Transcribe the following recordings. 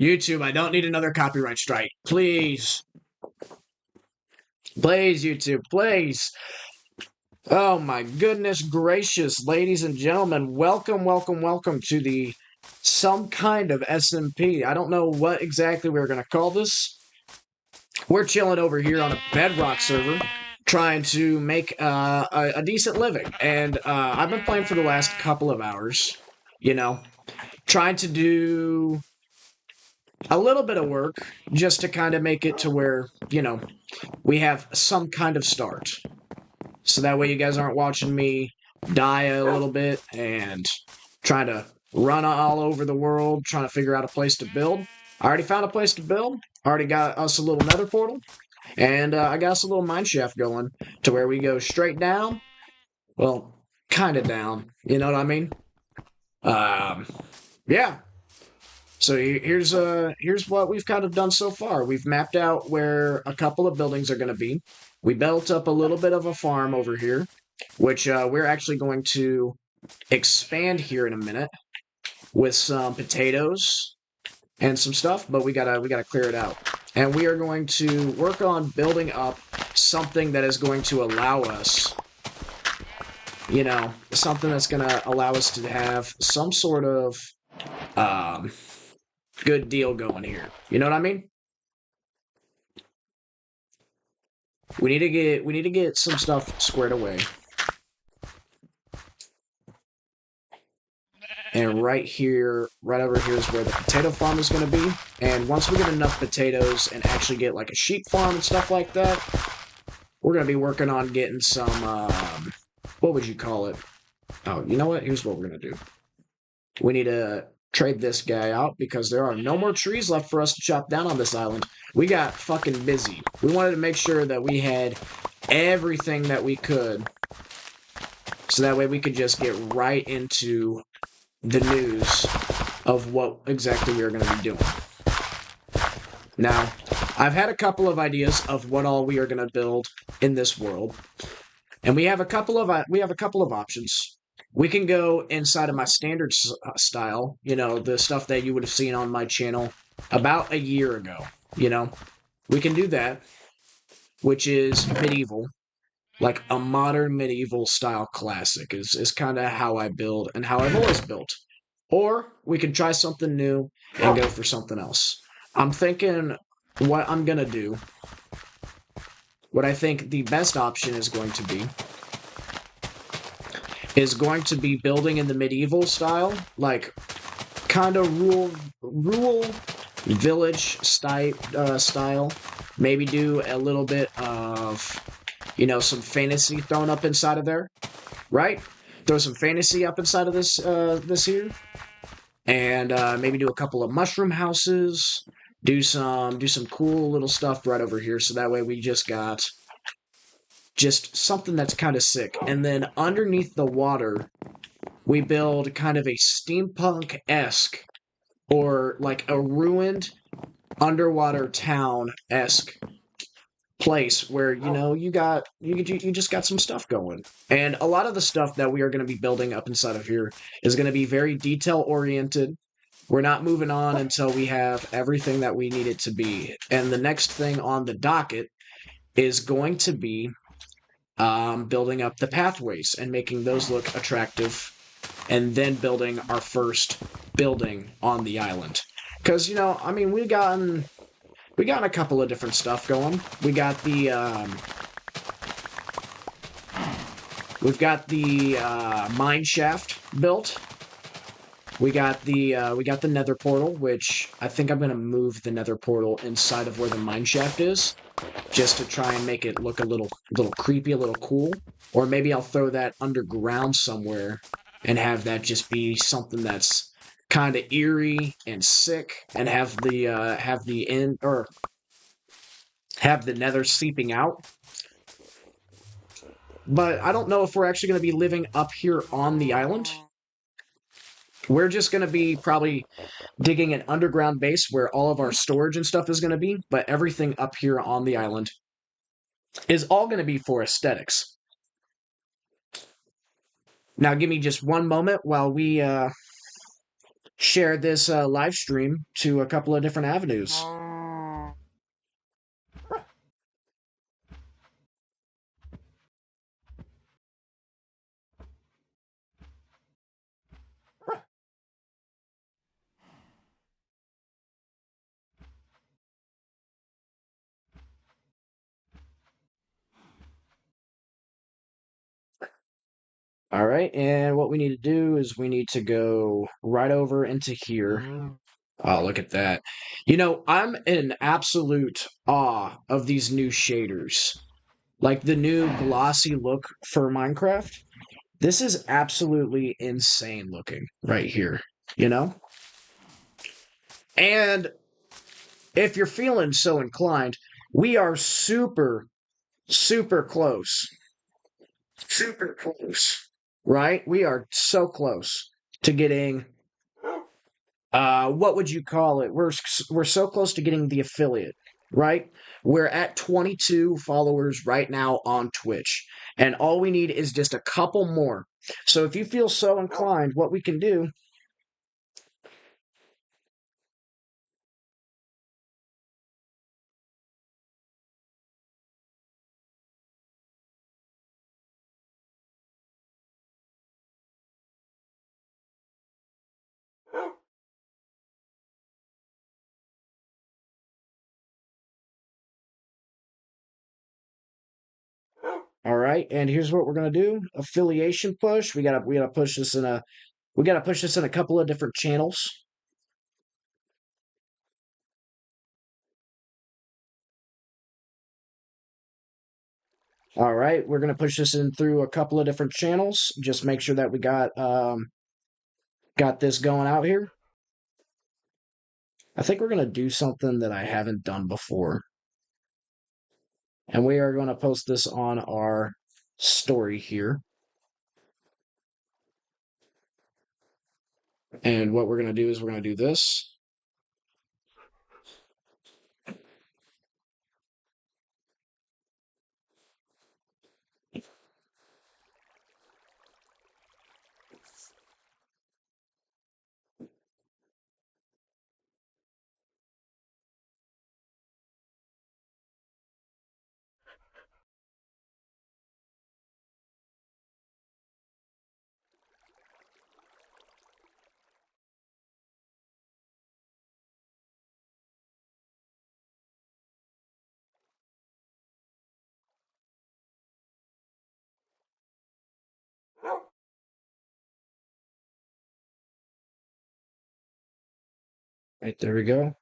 YouTube, I don't need another copyright strike. Please. Please, YouTube, please. Oh my goodness gracious, ladies and gentlemen, welcome to the some kind of SMP. I don't know what exactly we're going to call this. We're chilling over here on a Bedrock server, trying to make a decent living. And I've been playing for the last couple of hours, you know, trying to do a little bit of work just to kind of make it to where, we have some kind of start. So that way you guys aren't watching me die a little bit and trying to run all over the world, trying to figure out a place to build. I already found a place to build. Already got us a little nether portal. And I got us a little mine shaft going to where we go straight down. Well, kind of down. You know what I mean? Yeah. So here's what we've kind of done so far. We've mapped out where a couple of buildings are going to be. We built up a little bit of a farm over here, which we're actually going to expand here in a minute with some potatoes and some stuff, but we gotta clear it out. And we are going to work on building up something that is going to allow us, something that's going to allow us to have some sort of good deal going here. You know what I mean? We need to get some stuff squared away. And right over here is where the potato farm is going to be. And once we get enough potatoes and actually get like a sheep farm and stuff like that, we're going to be working on getting some, what would you call it? Oh, you know what? Here's what we're going to do. We need to trade this guy out because there are no more trees left for us to chop down on this island. We got fucking busy. We wanted to make sure that we had everything that we could so that way we could just get right into the news of what exactly we are going to be doing. Now, I've had a couple of ideas of what all we are going to build in this world, and we have a couple of options. We can go inside of my standard style, the stuff that you would have seen on my channel about a year ago. We can do that, which is medieval. Like a modern medieval style classic is kind of how I build and how I've always built. Or we can try something new and go for something else. I'm thinking what I'm going to do, what I think the best option is going to be building in the medieval style, like kind of rural village style. Maybe do a little bit of some fantasy thrown up inside of there, right? Throw some fantasy up inside of this here, and maybe do a couple of mushroom houses. Do some cool little stuff right over here, so that way we just got something that's kind of sick. And then underneath the water, we build kind of a steampunk-esque or like a ruined underwater town-esque place where you just got some stuff going. And a lot of the stuff that we are going to be building up inside of here is going to be very detail oriented. We're not moving on until we have everything that we need it to be. And the next thing on the docket is going to be building up the pathways and making those look attractive, and then building our first building on the island. Because we've gotten a couple of different stuff going. We've got the mine shaft built. We got the nether portal, which I think I'm gonna move the nether portal inside of where the mine shaft is, just to try and make it look a little creepy, a little cool. Or maybe I'll throw that underground somewhere and have that just be something that's kind of eerie and sick, and have the nether seeping out. But I don't know if we're actually going to be living up here on the island. We're just going to be probably digging an underground base where all of our storage and stuff is going to be, but everything up here on the island is all going to be for aesthetics. Now give me just one moment while we share this live stream to a couple of different avenues. All right, and what we need to do is we need to go right over into here. Oh, look at that. You know, I'm in absolute awe of these new shaders. Like the new glossy look for Minecraft. This is absolutely insane looking right here, you know? And if you're feeling so inclined, we are super, super close. Super close. Right? We are so close to getting what would you call it? We're so close to getting the affiliate, right? We're at 22 followers right now on Twitch, and all we need is just a couple more. So if you feel so inclined, what we can do. All right, and here's what we're gonna do: affiliation push. We gotta push this in a couple of different channels. All right, we're gonna push this in through a couple of different channels. Just make sure that we got this going out here. I think we're gonna do something that I haven't done before, and we are gonna post this on our story here. And what we're gonna do is we're gonna do this. Right, there we go.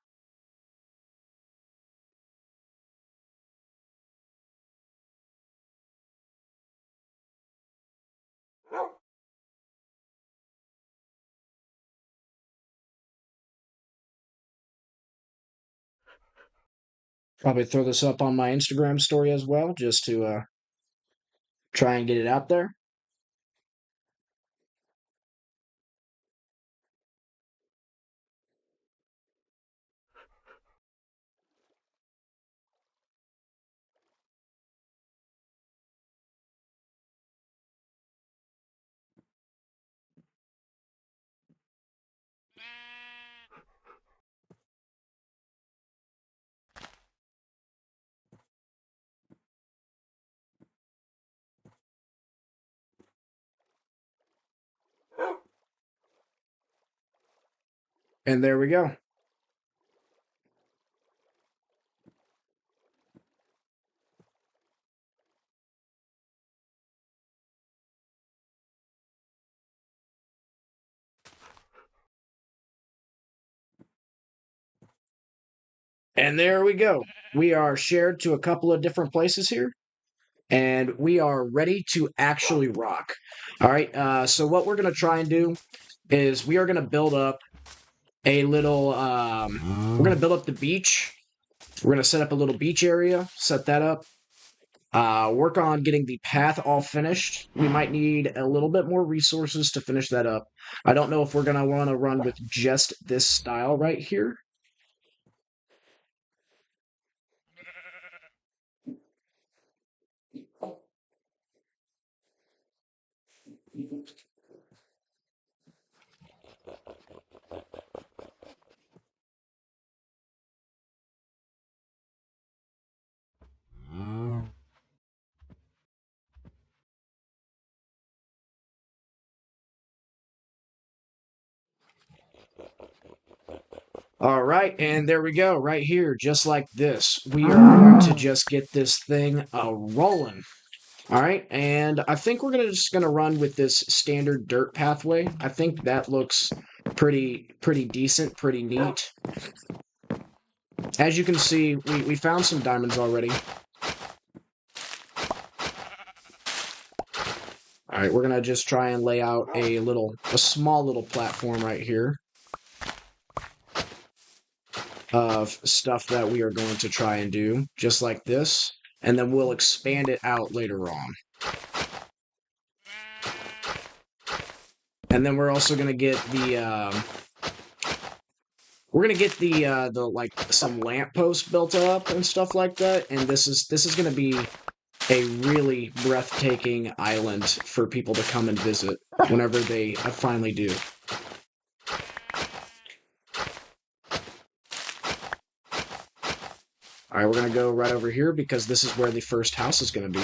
Probably throw this up on my Instagram story as well, just to try and get it out there. And there we go. And there we go. We are shared to a couple of different places here, and we are ready to actually rock. All right. So what we're gonna try and do is we are gonna build up a little. We're gonna build up the beach. We're gonna set up a little beach area. Set that up. Work on getting the path all finished. We might need a little bit more resources to finish that up. I don't know if we're gonna want to run with just this style right here. All right, and there we go, right here, just like this. We are going to just get this thing rolling. All right, and I think we're just gonna run with this standard dirt pathway. I think that looks pretty decent, pretty neat. As you can see, we found some diamonds already. All right, we're gonna just try and lay out a small little platform right here of stuff that we are going to try and do, just like this, and then we'll expand it out later on. And then we're also gonna get the like some lampposts built up and stuff like that. And this is gonna be a really breathtaking island for people to come and visit whenever they finally do. All right, we're gonna go right over here because this is where the first house is gonna be.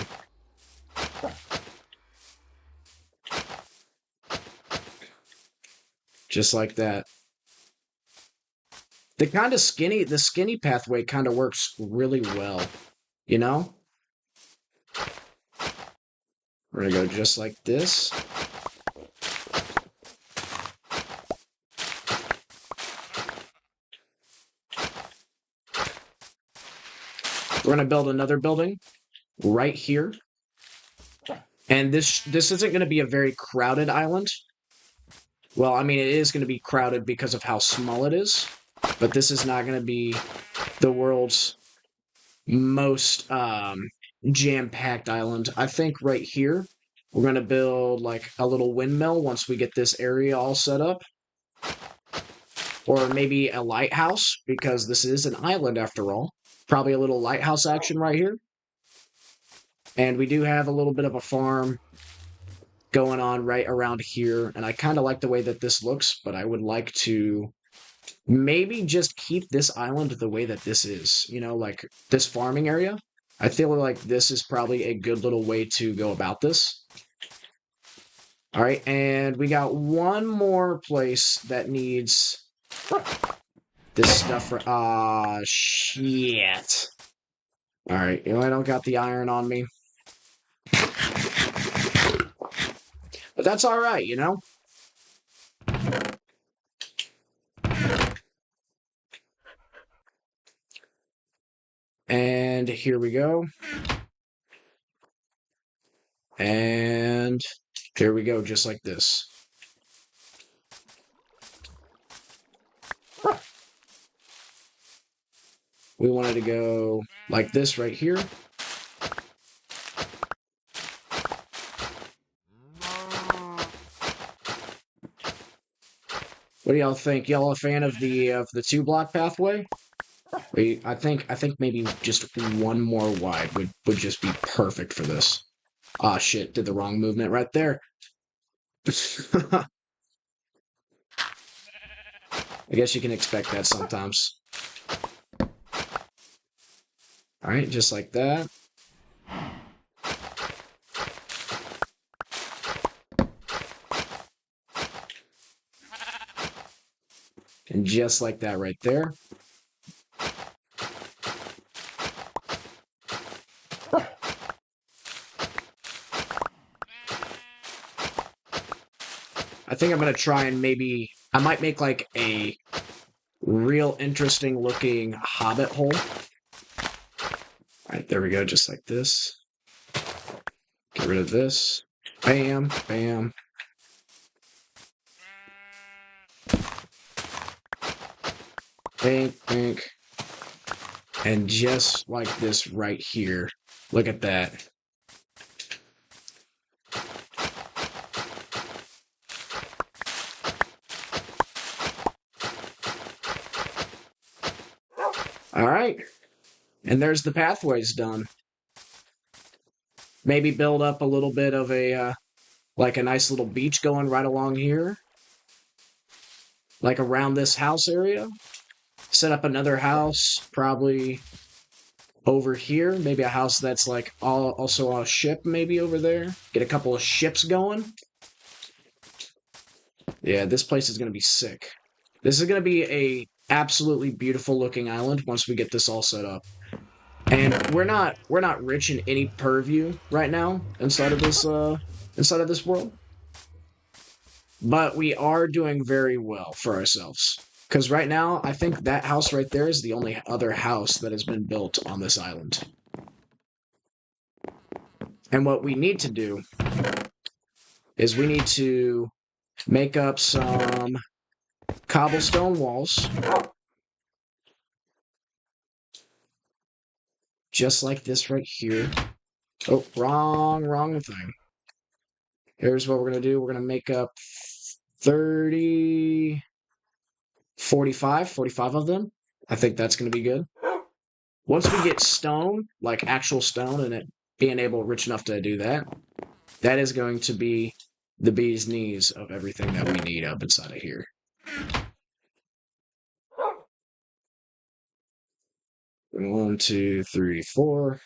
Just like that. The skinny pathway kind of works really well, you know? We're gonna go just like this. We're gonna build another building right here. And this isn't gonna be a very crowded island. Well, I mean, it is gonna be crowded because of how small it is, but this is not gonna be the world's most jam-packed island. I think right here, we're going to build like a little windmill once we get this area all set up. Or maybe a lighthouse, because this is an island after all. Probably a little lighthouse action right here. And we do have a little bit of a farm going on right around here. And I kind of like the way that this looks, but I would like to maybe just keep this island the way that this is. You know, like this farming area. I feel like this is probably a good little way to go about this. All right, and we got one more place that needs this stuff for... Ah, shit. All right, you know, I don't got the iron on me. But that's all right, you know? And here we go. And here we go, just like this. We wanted to go like this right here. What do y'all think? Y'all a fan of the 2-block pathway? I think maybe just one more wide would just be perfect for this. Ah, shit, did the wrong movement right there. I guess you can expect that sometimes. All right, just like that. And just like that right there. I think I'm going to try and I might make like a real interesting looking hobbit hole. All right, there we go, just like this. Get rid of this. Bam, bam. Bink, bink. And just like this right here. Look at that. All right. And there's the pathways done. Maybe build up a little bit of like a nice little beach going right along here. Like around this house area. Set up another house, probably over here. Maybe a house that's like also on a ship maybe over there. Get a couple of ships going. Yeah, this place is going to be sick. This is going to be absolutely beautiful looking island once we get this all set up. And we're not rich in any purview right now inside of this world, but we are doing very well for ourselves. Because right now, I think that house right there is the only other house that has been built on this island. And what we need to do is we need to make up some cobblestone walls, just like this right here. Oh, wrong thing. Here's what we're going to do. We're going to make up 30, 45 of them. I think that's going to be good. Once we get stone, like actual stone, and it being able rich enough to do that, that is going to be the bee's knees of everything that we need up inside of here. 1, 2, 3, 4.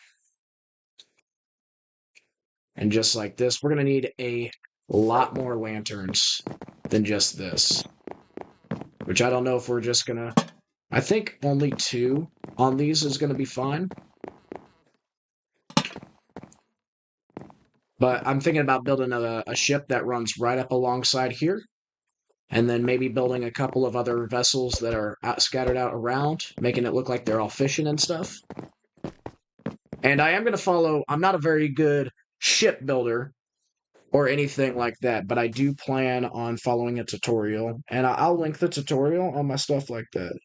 And just like this, we're going to need a lot more lanterns than just this. Which I don't know if we're just going to... I think only 2 on these is going to be fine. But I'm thinking about building a ship that runs right up alongside here. And then maybe building a couple of other vessels that are scattered out around, making it look like they're all fishing and stuff. And I am going to follow... I'm not a very good ship builder or anything like that, but I do plan on following a tutorial. And I'll link the tutorial on my stuff like that.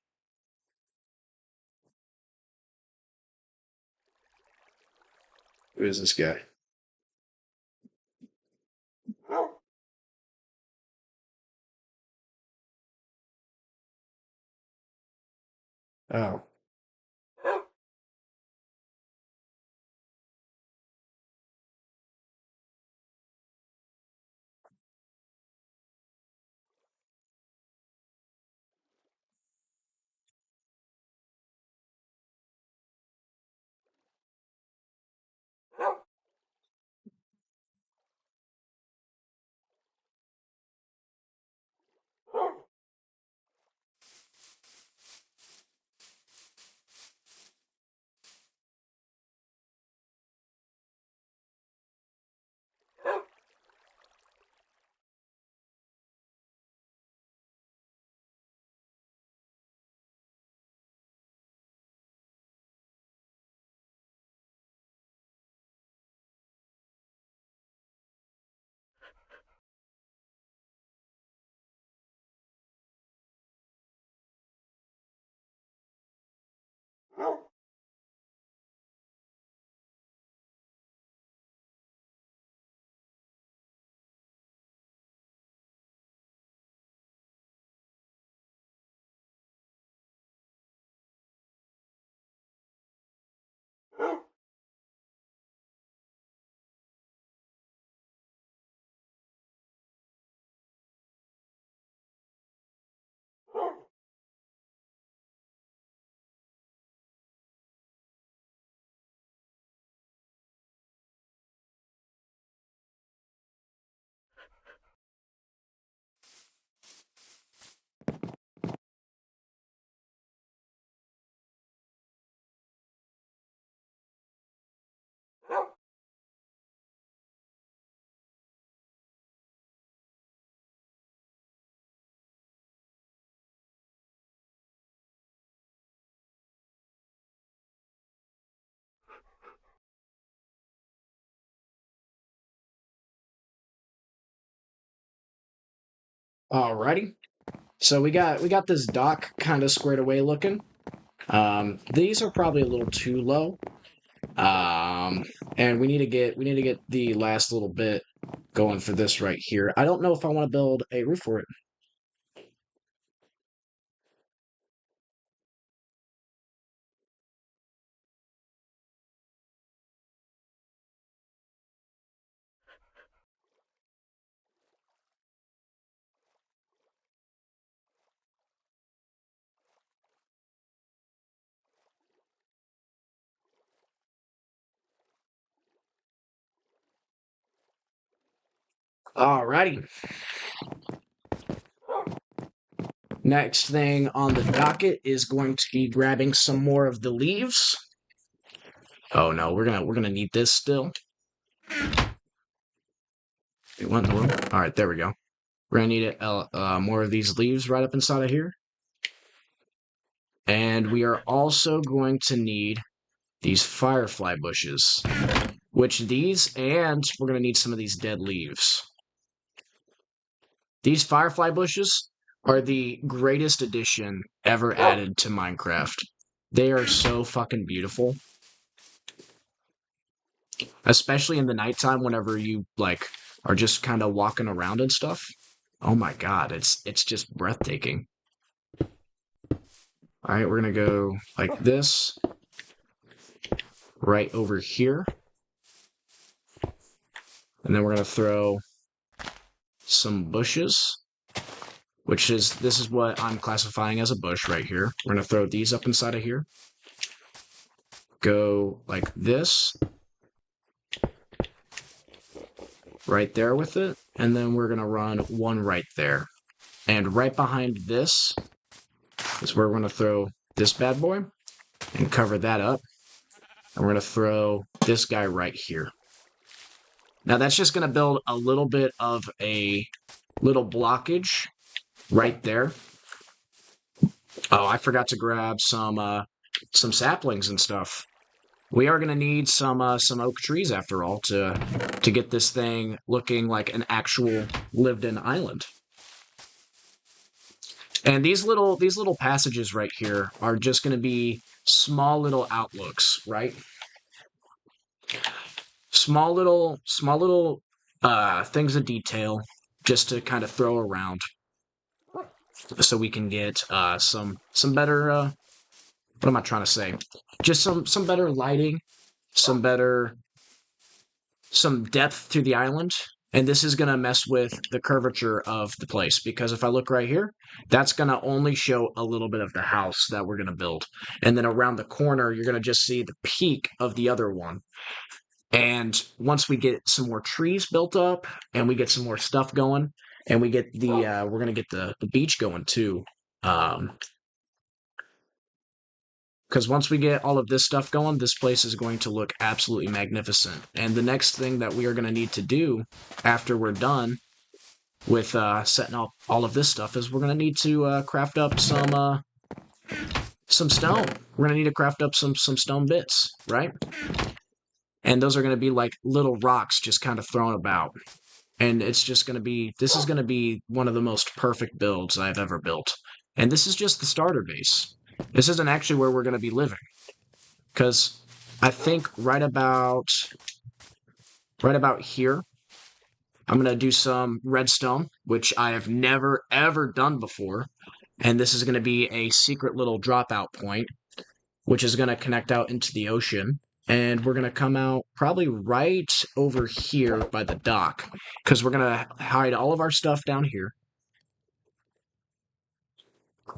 Who is this guy? Oh. Alrighty. So we got this dock kind of squared away looking. These are probably a little too low. And we need to get the last little bit going for this right here. I don't know if I want to build a roof for it. Alrighty. Next thing on the docket is going to be grabbing some more of the leaves. Oh no, we're gonna need this still. Wait, what in the world? All right, there we go. We're gonna need more of these leaves right up inside of here. And we are also going to need these firefly bushes, which and we're gonna need some of these dead leaves. These firefly bushes are the greatest addition ever added to Minecraft. They are so fucking beautiful. Especially in the nighttime whenever you, like, are just kind of walking around and stuff. Oh my god, it's just breathtaking. Alright, we're gonna go like this. Right over here. And then we're gonna throw some bushes. This is what I'm classifying as a bush right here. We're going to throw these up inside of here. Go like this. Right there with it. And then we're going to run one right there. And right behind this is where we're going to throw this bad boy and cover that up. And we're going to throw this guy right here. Now that's just going to build a little bit of a little blockage right there. Oh, I forgot to grab some saplings and stuff. We are going to need some oak trees after all to get this thing looking like an actual lived-in island. And these little passages right here are just going to be small little outlooks, right? Small little things of detail just to kind of throw around, so we can get some better. What am I trying to say? Just some better lighting, some depth to the island. And this is going to mess with the curvature of the place, because if I look right here, that's going to only show a little bit of the house that we're going to build. And then around the corner, you're going to just see the peak of the other one. And once we get some more trees built up and we get some more stuff going and we get we're going to get the beach going too. Because once we get all of this stuff going, this place is going to look absolutely magnificent. And the next thing that we are going to need to do after we're done with setting up all of this stuff is we're going to need to craft up some stone. We're going to need to craft up some stone bits, right? And those are going to be like little rocks just kind of thrown about. And it's just going to be, this is going to be one of the most perfect builds I've ever built. And this is just the starter base. This isn't actually where we're going to be living. Because I think right about here, I'm going to do some redstone, which I have never, ever done before. And this is going to be a secret little dropout point, which is going to connect out into the ocean. And we're going to come out probably right over here by the dock, because we're going to hide all of our stuff down here.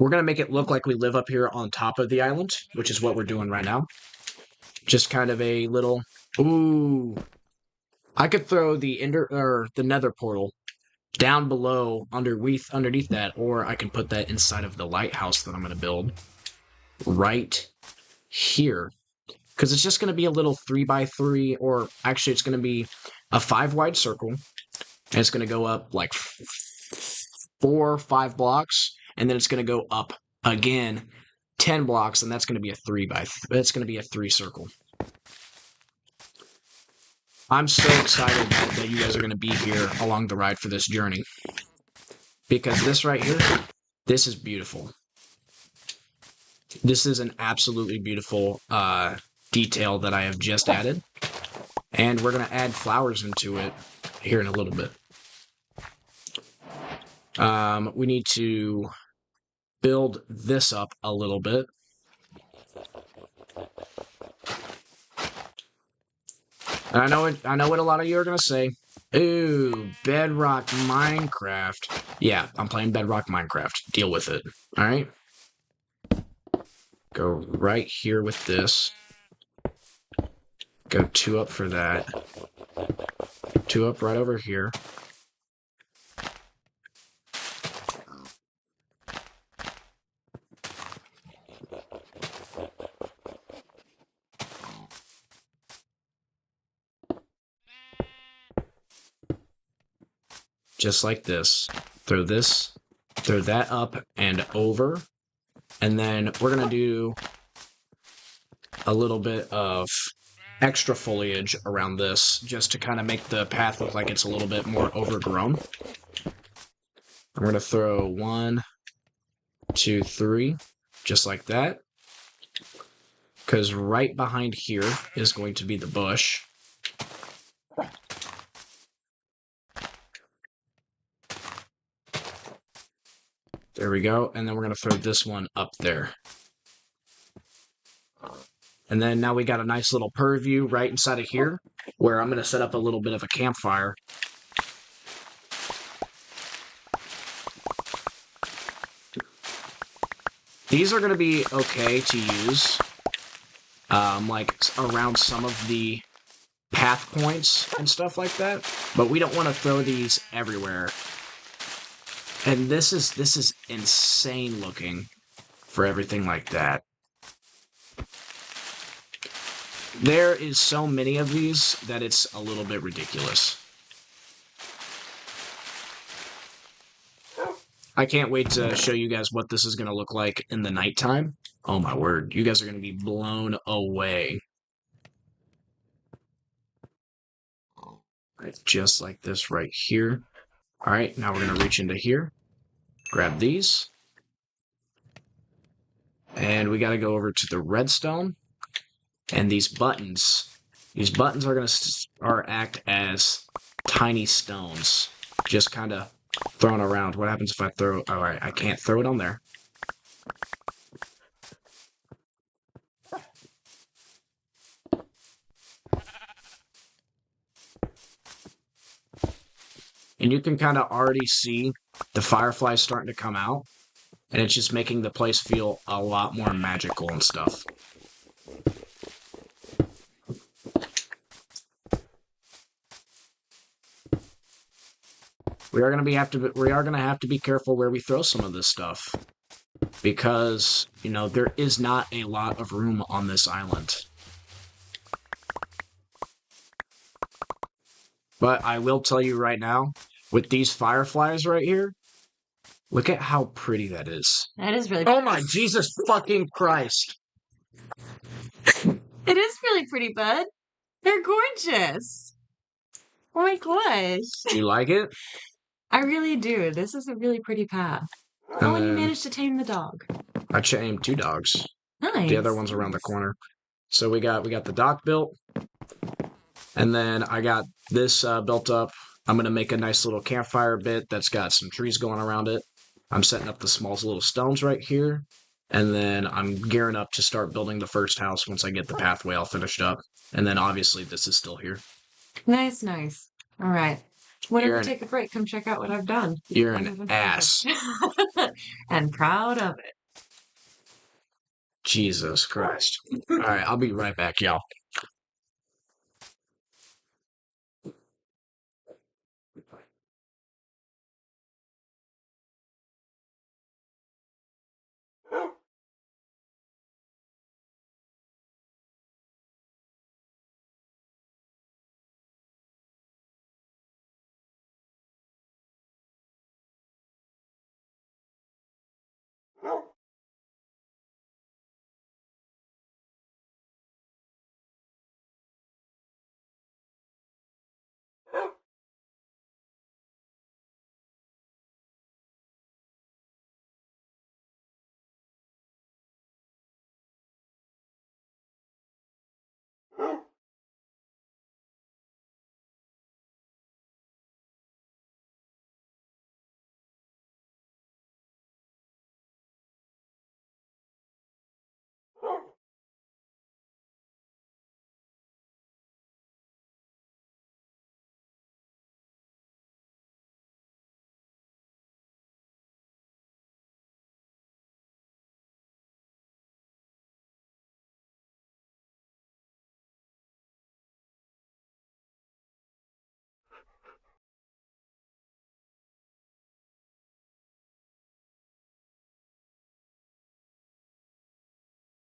We're going to make it look like we live up here on top of the island, which is what we're doing right now. Just kind of a little... Ooh. I could throw the nether portal down below underneath that, or I can put that inside of the lighthouse that I'm going to build right here. Because it's just going to be a little 3x3, or actually it's going to be a 5-wide circle. And it's going to go up like 4 or 5 blocks. And then it's going to go up again 10 blocks. And that's going to be it's going to be a 3 circle. I'm so excited that you guys are going to be here along the ride for this journey. Because this right here, this is beautiful. This is an absolutely beautiful detail that I have just added. And we're going to add flowers into it here in a little bit. We need to build this up a little bit. And I know what a lot of you are going to say. Ooh, Bedrock Minecraft. Yeah, I'm playing Bedrock Minecraft. Deal with it. All right? Go right here with this. Go 2 up for that. 2 up right over here. just like this. Throw that up and over. And then we're going to do a little bit of extra foliage around this just to kind of make the path look like it's a little bit more overgrown. I'm going to throw 1, 2, 3, just like that. Because right behind here is going to be the bush. There we go. And then we're going to throw this one up there. And then now we got a nice little purview right inside of here where I'm going to set up a little bit of a campfire. These are going to be okay to use, like around some of the path points and stuff like that, but we don't want to throw these everywhere. And this is insane looking for everything like that. There is so many of these that it's a little bit ridiculous. I can't wait to show you guys what this is going to look like in the nighttime. Oh my word, you guys are going to be blown away. Right, just like this right here. All right, now we're going to reach into here, grab these, and we got to go over to the redstone. And these buttons are going to act as tiny stones, just kind of thrown around. What happens if I throw? All right, I can't throw it on there. And you can kind of already see the fireflies starting to come out, and it's just making the place feel a lot more magical and stuff. We are going to have to be careful where we throw some of this stuff, because, you know, there is not a lot of room on this island. But I will tell you right now, with these fireflies right here, look at how pretty that is. That is really Oh my Jesus fucking Christ. It is really pretty, bud. They're gorgeous. Oh my gosh. Do you like it? I really do. This is a really pretty path. Oh, and you managed to tame the dog. I tamed 2 dogs. Nice. The other one's around the corner. So we got the dock built. And then I got this built up. I'm going to make a nice little campfire bit that's got some trees going around it. I'm setting up the small little stones right here. And then I'm gearing up to start building the first house once I get the pathway all finished up. And then obviously this is still here. Nice, nice. All right. Whenever you take a break, come check out what I've done. You're an ass. And proud of it. Jesus Christ. All right, I'll be right back, y'all.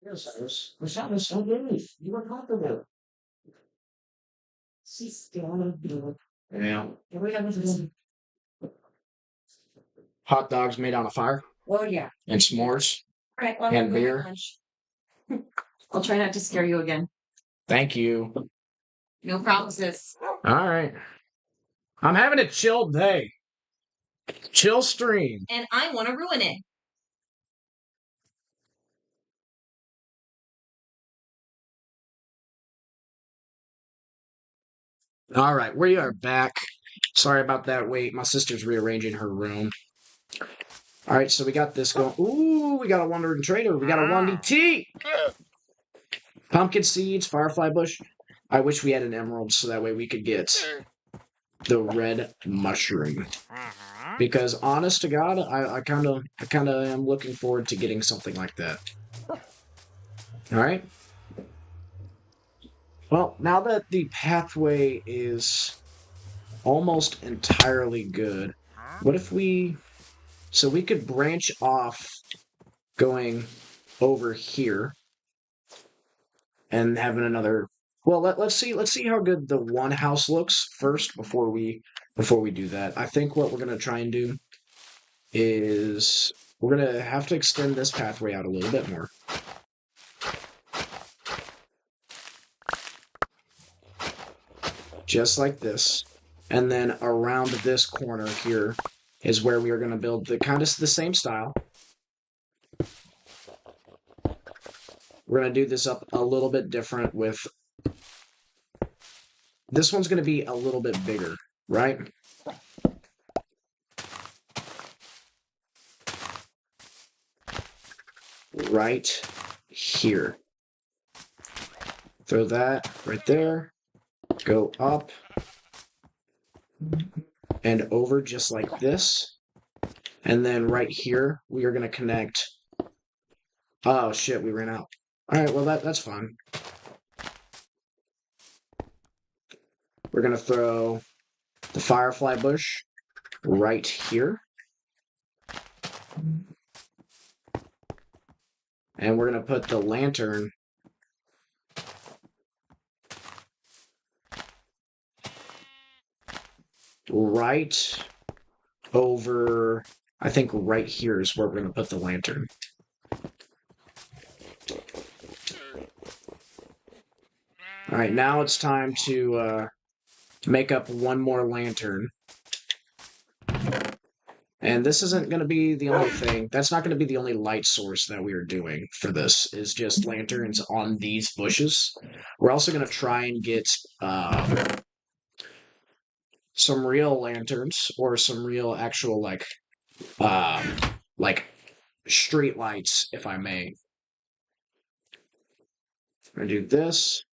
Yes, Cyrus. Michelle is so good. You were comfortable. She's still on the. Yeah. hot dogs made on a fire Oh, yeah. and s'mores All right, well, and go get beer. lunch. I'll try not to scare you again. Thank you. No promises. All right. I'm having a chill day. Chill stream. And I want to ruin it. All right, we are back. Sorry about that wait. My sister's rearranging her room. All right, so we got this going. Ooh, we got a Wandering Trader. We got a 1DT. Pumpkin seeds, firefly bush. I wish we had an emerald so that way we could get the red mushroom. Because honest to God, I kind of am looking forward to getting something like that. All right. Well, now that the pathway is almost entirely good, what if we... So we could branch off going over here and having another... Well, let's see how good the one house looks first before we do that. I think what we're going to try and do is we're going to have to extend this pathway out a little bit more. Just like this. And then around this corner here is where we are going to build the kind of the same style. We're going to do this up a little bit different with... This one's going to be a little bit bigger, right? Right here. Throw that right there. Go up. And over just like this. And then right here, we are going to connect... Oh, shit, we ran out. All right, well, that's fine. We're going to throw the firefly bush right here. And we're going to put the lantern right over... I think right here is where we're going to put the lantern. All right, now it's time to make up one more lantern. And this isn't going to be the only thing. That's not going to be the only light source that we are doing for this, is just lanterns on these bushes. We're also going to try and get some real lanterns, or some real actual, like street lights, if I may. I'm going to do this.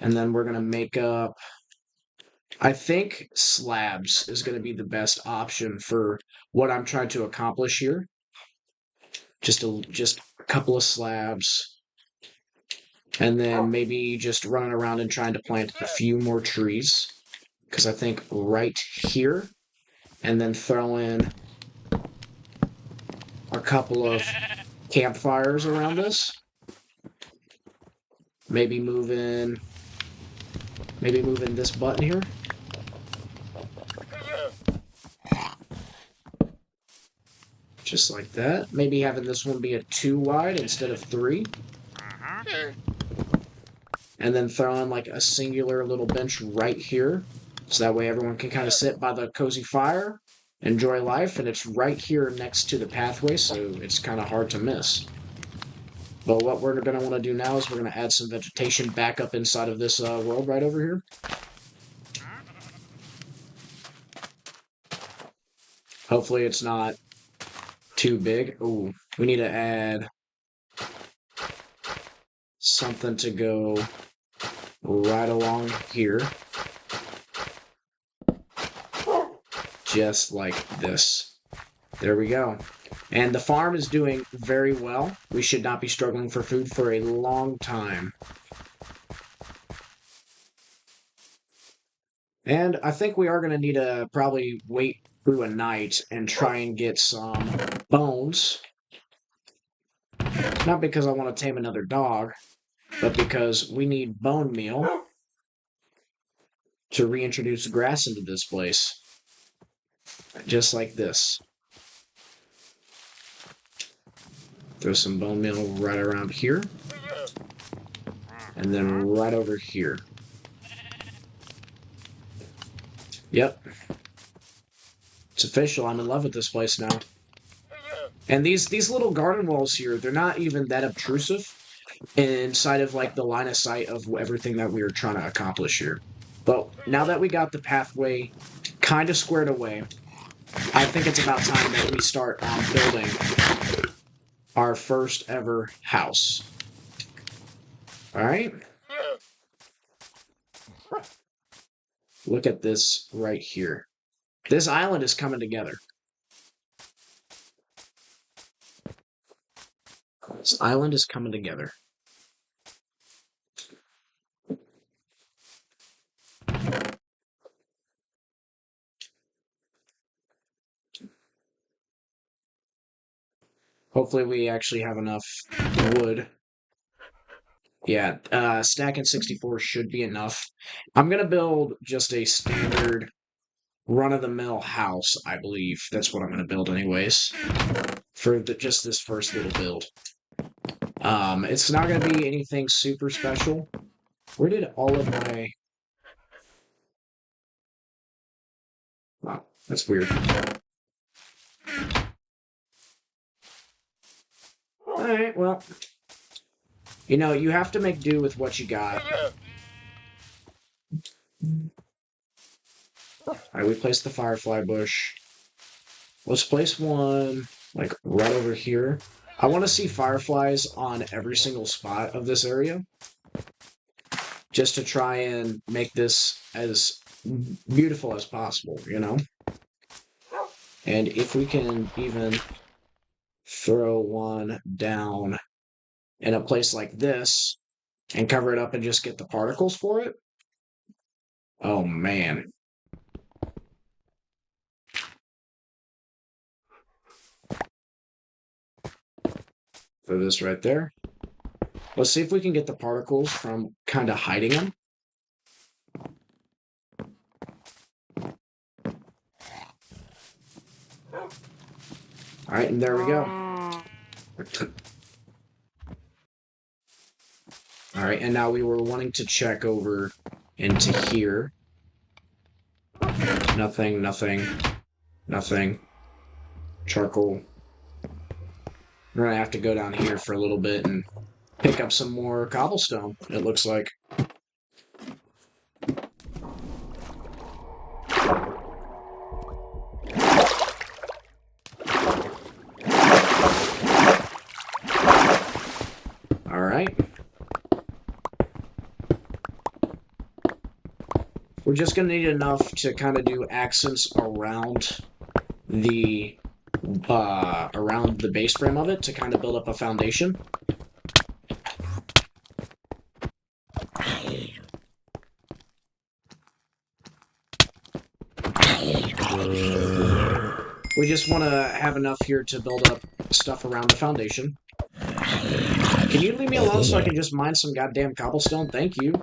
And then we're going to make up... I think slabs is going to be the best option for what I'm trying to accomplish here. Just a couple of slabs. And then maybe just running around and trying to plant a few more trees. Because I think right here, and then throw in a couple of campfires around this. Maybe move in this button here. Just like that. Maybe having this one be a 2 wide instead of 3. And then throw in like a singular little bench right here. So that way everyone can kind of sit by the cozy fire, enjoy life, and it's right here next to the pathway, so it's kind of hard to miss. But what we're going to want to do now is we're going to add some vegetation back up inside of this world right over here. Hopefully it's not too big. Ooh, we need to add something to go right along here. Just like this. There we go. And the farm is doing very well. We should not be struggling for food for a long time. And I think we are going to need to probably wait through a night and try and get some bones. Not because I want to tame another dog, but because we need bone meal to reintroduce grass into this place. Just like this. Throw some bone meal right around here. And then right over here. Yep. It's official. I'm in love with this place now. And these little garden walls here, they're not even that obtrusive inside of like the line of sight of everything that we were trying to accomplish here. But now that we got the pathway kind of squared away, I think it's about time that we start building our first ever house. All right? Look at this right here. This island is coming together. This island is coming together. Hopefully we actually have enough wood. Yeah, stacking 64 should be enough. I'm going to build just a standard run-of-the-mill house, I believe. That's what I'm going to build anyways. For just this first little build. It's not going to be anything super special. Where did all of my... Wow, that's weird. Alright, well... You know, you have to make do with what you got. Alright, we placed the firefly bush. Let's place one, like, right over here. I want to see fireflies on every single spot of this area. Just to try and make this as beautiful as possible, you know? And if we can even throw one down in a place like this and cover it up and just get the particles for it. Oh, man. Throw this right there. Let's see if we can get the particles from kind of hiding them. All right, and there we go. All right, and now we were wanting to check over into here. Nothing, nothing, nothing. Charcoal. We're gonna have to go down here for a little bit and pick up some more cobblestone, it looks like. All right. We're just gonna need enough to kind of do accents around the base frame of it to kind of build up a foundation. We just want to have enough here to build up stuff around the foundation. Can you leave me alone so I can just mine some goddamn cobblestone? Thank you.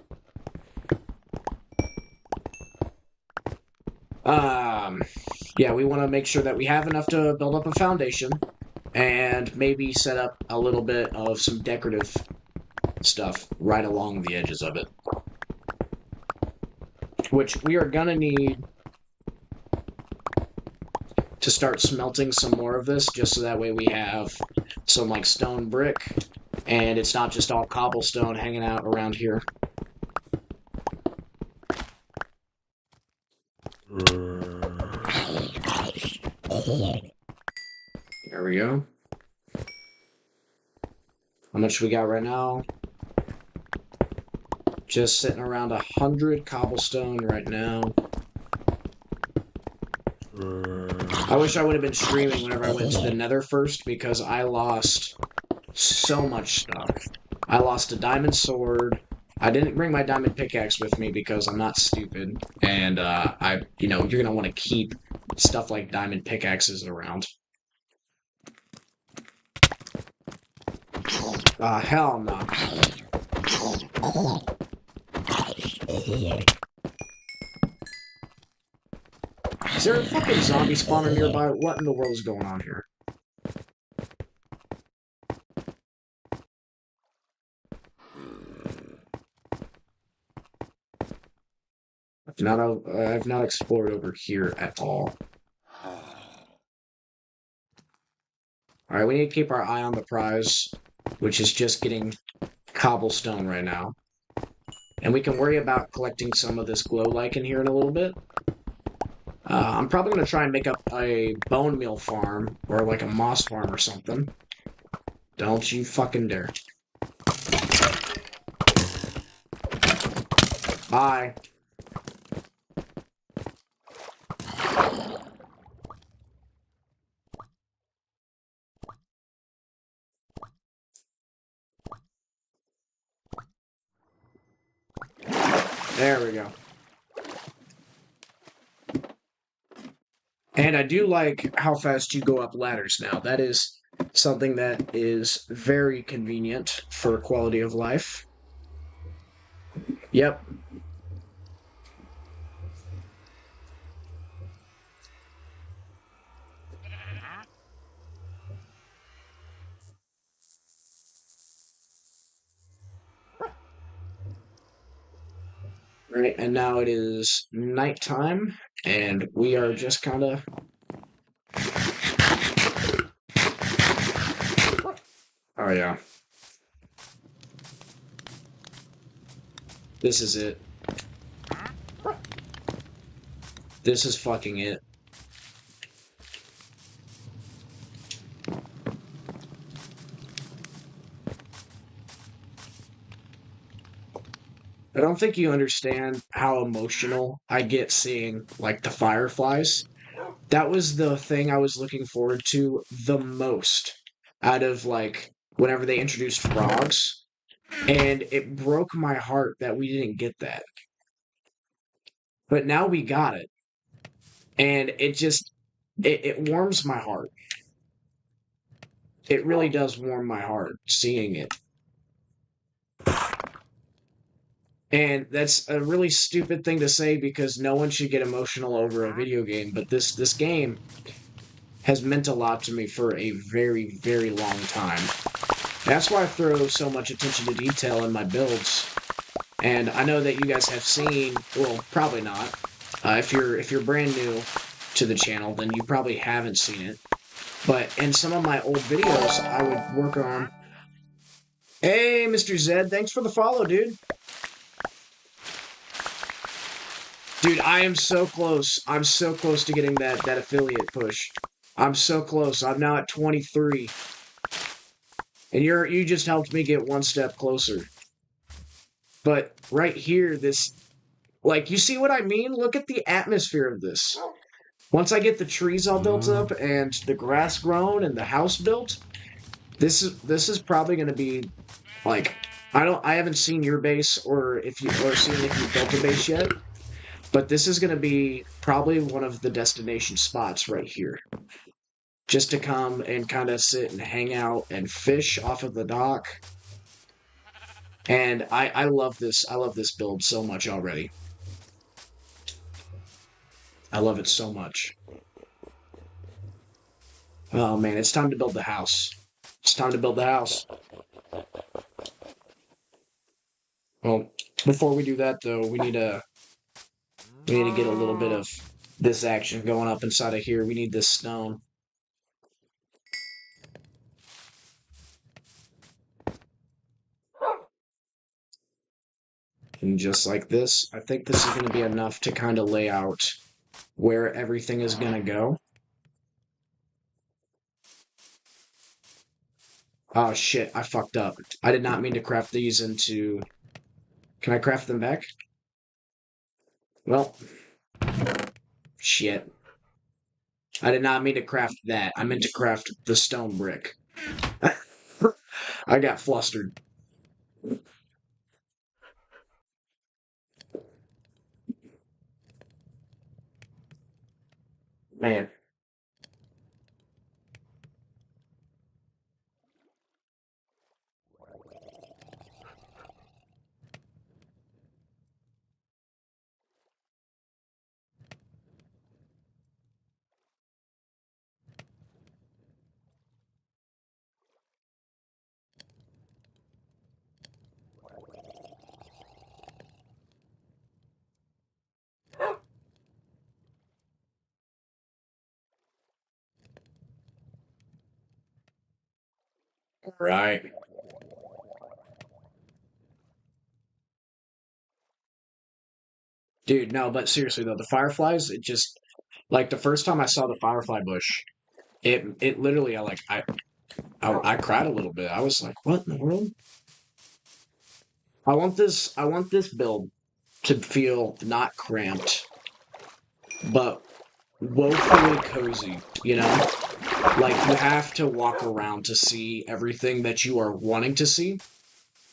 Yeah, we want to make sure that we have enough to build up a foundation and maybe set up a little bit of some decorative stuff right along the edges of it. Which we are gonna need to start smelting some more of this, just so that way we have some, like, stone brick, and it's not just all cobblestone hanging out around here. There we go. How much we got right now? Just sitting around 100 cobblestone right now. I wish I would have been streaming whenever I went to the Nether first, because I lost so much stuff. I lost a diamond sword. I didn't bring my diamond pickaxe with me because I'm not stupid, and you know, you're gonna want to keep stuff like diamond pickaxes around. Hell no. Is there a fucking zombie spawner nearby? What in the world is going on here? I've not explored over here at all. All right, we need to keep our eye on the prize, which is just getting cobblestone right now. And we can worry about collecting some of this glow lichen here in a little bit. I'm probably going to try and make up a bone meal farm or like a moss farm or something. Don't you fucking dare. Bye. There we go. And I do like how fast you go up ladders now. That is something that is very convenient for quality of life. Yep. Right, and now it is nighttime, and we are just kind of... Oh, yeah. This is it. This is fucking it. I don't think you understand how emotional I get seeing, like, the fireflies. That was the thing I was looking forward to the most out of, like, whenever they introduced frogs. And it broke my heart that we didn't get that. But now we got it. And it just, it warms my heart. It really does warm my heart seeing it. And that's a really stupid thing to say because no one should get emotional over a video game, but this game has meant a lot to me for a very, very long time. That's why I throw so much attention to detail in my builds. And I know that you guys have seen, well, probably not. If you're brand new to the channel, then you probably haven't seen it. But in some of my old videos, I would work on. Hey, Mr. Zed, thanks for the follow, dude. Dude, I am so close. I'm so close to getting that affiliate push. I'm so close. I'm now at 23. And you just helped me get one step closer. But right here, this, like, you see what I mean? Look at the atmosphere of this. Once I get the trees all built up and the grass grown and the house built, this is probably going to be like, I haven't seen your base or seen if you built a base yet, but this is going to be probably one of the destination spots right here. Just to come and kind of sit and hang out and fish off of the dock. And I love this. I love this build so much already. I love it so much. Oh man, it's time to build the house. It's time to build the house. Well, before we do that though, we need to get a little bit of this action going up inside of here. We need this stone. And just like this, I think this is going to be enough to kind of lay out where everything is going to go. Oh shit, I fucked up. I did not mean to craft these into... Can I craft them back? Well, shit. I did not mean to craft that. I meant to craft the stone brick. I got flustered. Man. Right. Dude, no, but seriously though, the fireflies, it just like the first time I saw the firefly bush, it literally I cried a little bit. I was like, what in the world? I want this build to feel not cramped, but woefully cozy, you know? Like you have to walk around to see everything that you are wanting to see.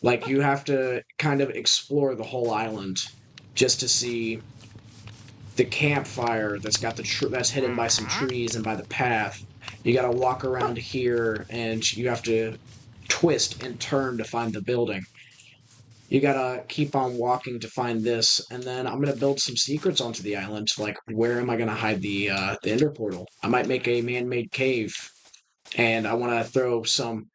Like you have to kind of explore the whole island just to see the campfire that's got that's hidden by some trees and by the path. You got to walk around here and you have to twist and turn to find the building. You gotta keep on walking to find this, and then I'm gonna build some secrets onto the island. Like, where am I gonna hide the ender portal? I might make a man-made cave, and I want to throw some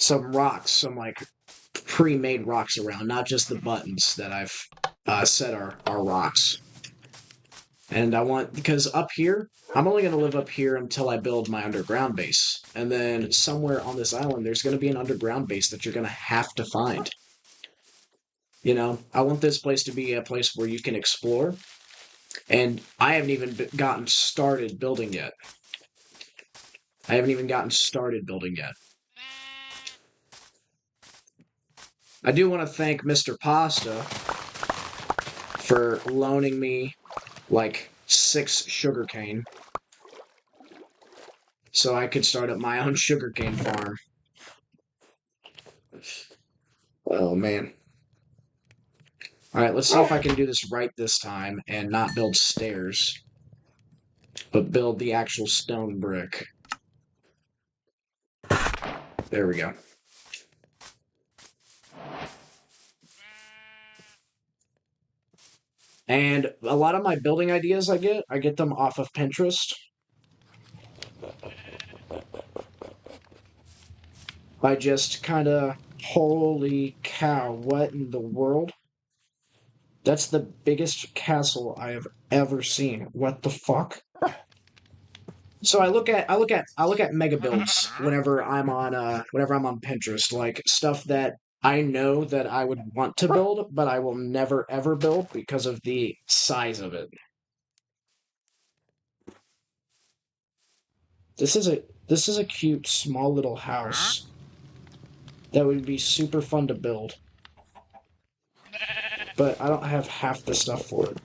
rocks, some like pre-made rocks around, not just the buttons that I've set are rocks. And I want, because up here, I'm only going to live up here until I build my underground base. And then somewhere on this island, there's going to be an underground base that you're going to have to find. You know, I want this place to be a place where you can explore. And I haven't even gotten started building yet. I haven't even gotten started building yet. I do want to thank Mr. Pasta for loaning me like 6 sugarcane so I could start up my own sugarcane farm. Oh man. Alright, let's see if I can do this right this time and not build stairs, but build the actual stone brick. There we go. And a lot of my building ideas I get them off of Pinterest. I just kind of, holy cow, what in the world? That's the biggest castle I have ever seen. What the fuck? So I look at mega builds whenever I'm on Pinterest, like stuff that I know that I would want to build, but I will never ever build because of the size of it. This is a cute small little house that would be super fun to build, but I don't have half the stuff for it.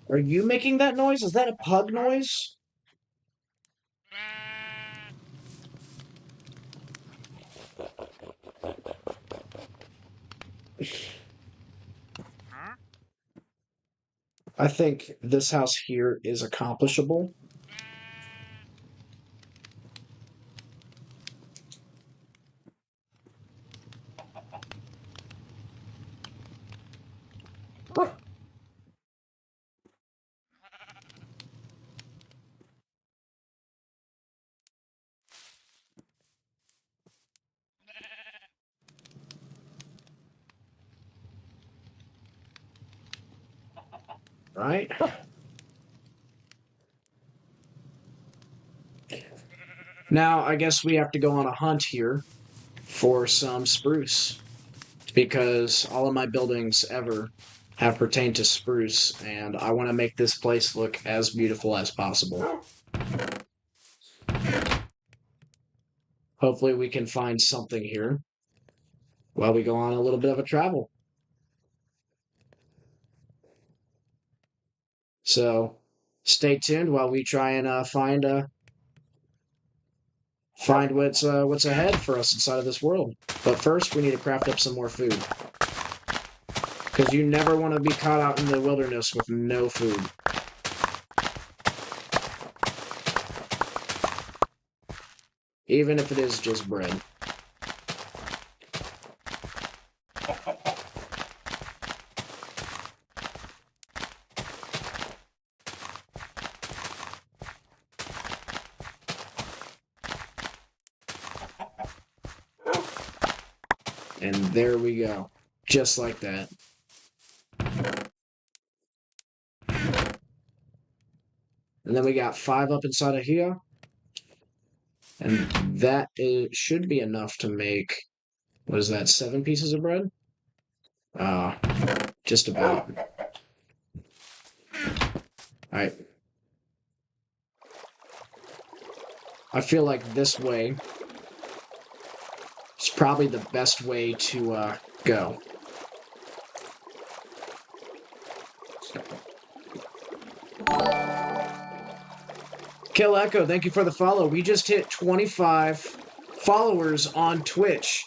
Are you making that noise? Is that a pug noise? I think this house here is accomplishable. Right? Now, I guess we have to go on a hunt here for some spruce because all of my buildings ever have pertained to spruce, and I want to make this place look as beautiful as possible. Hopefully, we can find something here while we go on a little bit of a travel. So, stay tuned while we try and find what's ahead for us inside of this world. But first, we need to craft up some more food. Because you never want to be caught out in the wilderness with no food. even if it is just bread. And there we go. Just like that. And then we got 5 up inside of here. And that should be enough to make, what is that, 7 pieces of bread? Just about. Alright. I feel like this way is probably the best way to go. Kill Echo, thank you for the follow. We just hit 25 followers on Twitch.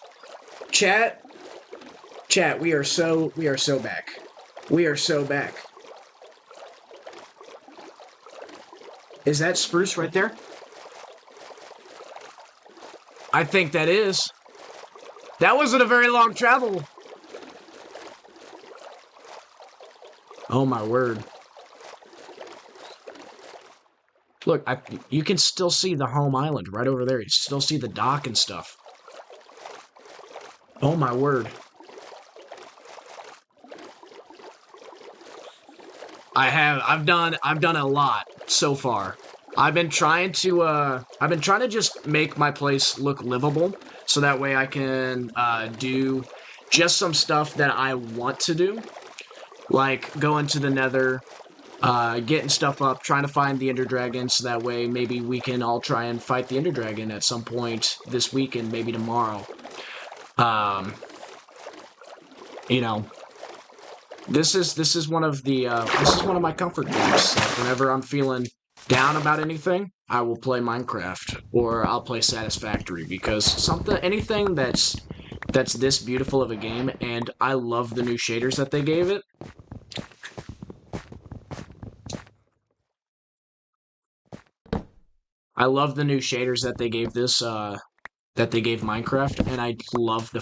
Chat, we are so back. We are so back. Is that spruce right there? I think that is. That wasn't a very long travel. Oh my word. Look, you can still see the home island right over there. You still see the dock and stuff. Oh my word. I've done a lot so far. I've been trying to just make my place look livable so that way I can do just some stuff that I want to do, like go into the Nether, getting stuff up, trying to find the Ender Dragon, so that way maybe we can all try and fight the Ender Dragon at some point this weekend, maybe tomorrow. You know, this is one of my comfort games. Like whenever I'm feeling down about anything, I will play Minecraft or I'll play Satisfactory, because anything that's this beautiful of a game, and I love the new shaders that they gave it. I love the new shaders that they gave this that they gave Minecraft, and I love the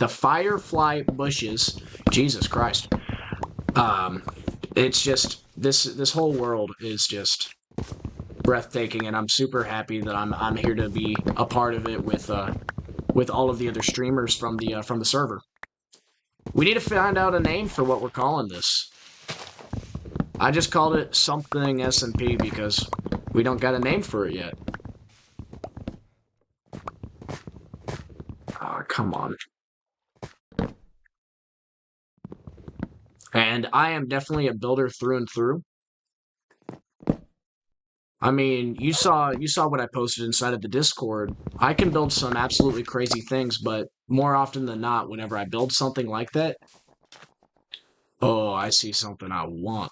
firefly bushes. Jesus Christ. It's just this whole world is just breathtaking, and I'm super happy that I'm here to be a part of it with all of the other streamers from the server. We need to find out a name for what we're calling this. I just called it something SMP because we don't got a name for it yet. Oh, come on. And I am definitely a builder through and through. I mean, you saw what I posted inside of the Discord. I can build some absolutely crazy things, but more often than not, whenever I build something like that, oh, I see something I want.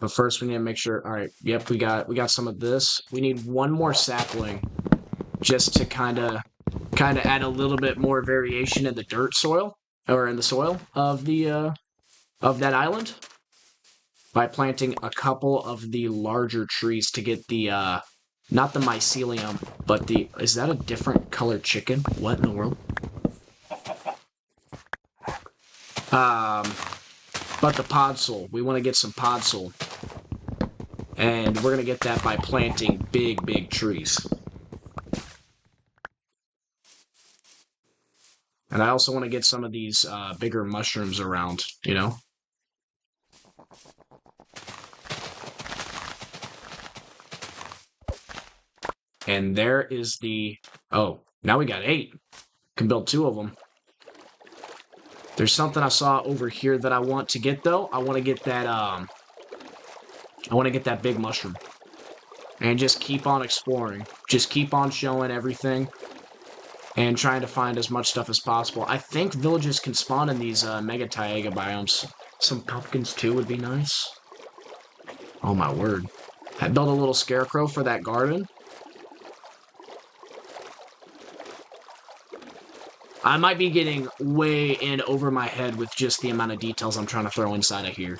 But first we need to make sure, all right, yep, we got some of this. We need one more sapling just to kind of add a little bit more variation in the dirt soil, or in the soil of that island, by planting a couple of the larger trees to get the not the mycelium, but is that a different colored chicken? What in the world? But the podzol, we want to get some podzol, and we're gonna get that by planting big trees. And I also want to get some of these bigger mushrooms around, you know? And there is oh, now we got 8. Can build 2 of them. There's something I saw over here that I want to get, though. I want to get that big mushroom. And just keep on exploring. Just keep on showing everything. And trying to find as much stuff as possible. I think villages can spawn in these mega taiga biomes. Some pumpkins, too, would be nice. Oh, my word. I built a little scarecrow for that garden. I might be getting way in over my head with just the amount of details I'm trying to throw inside of here.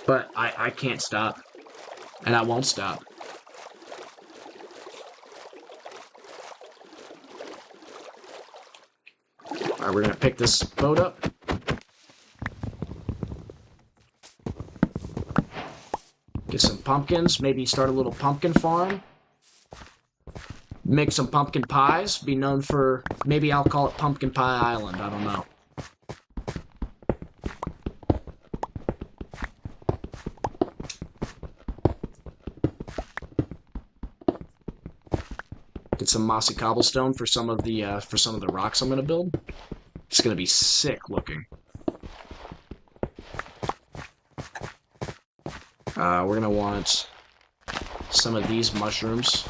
But I can't stop. And I won't stop. Alright, we're gonna pick this boat up. Get some pumpkins, maybe start a little pumpkin farm. Make some pumpkin pies, be known for, maybe I'll call it Pumpkin Pie Island, I don't know. Get some mossy cobblestone for some of the rocks I'm gonna build. It's gonna be sick looking. We're gonna want some of these mushrooms.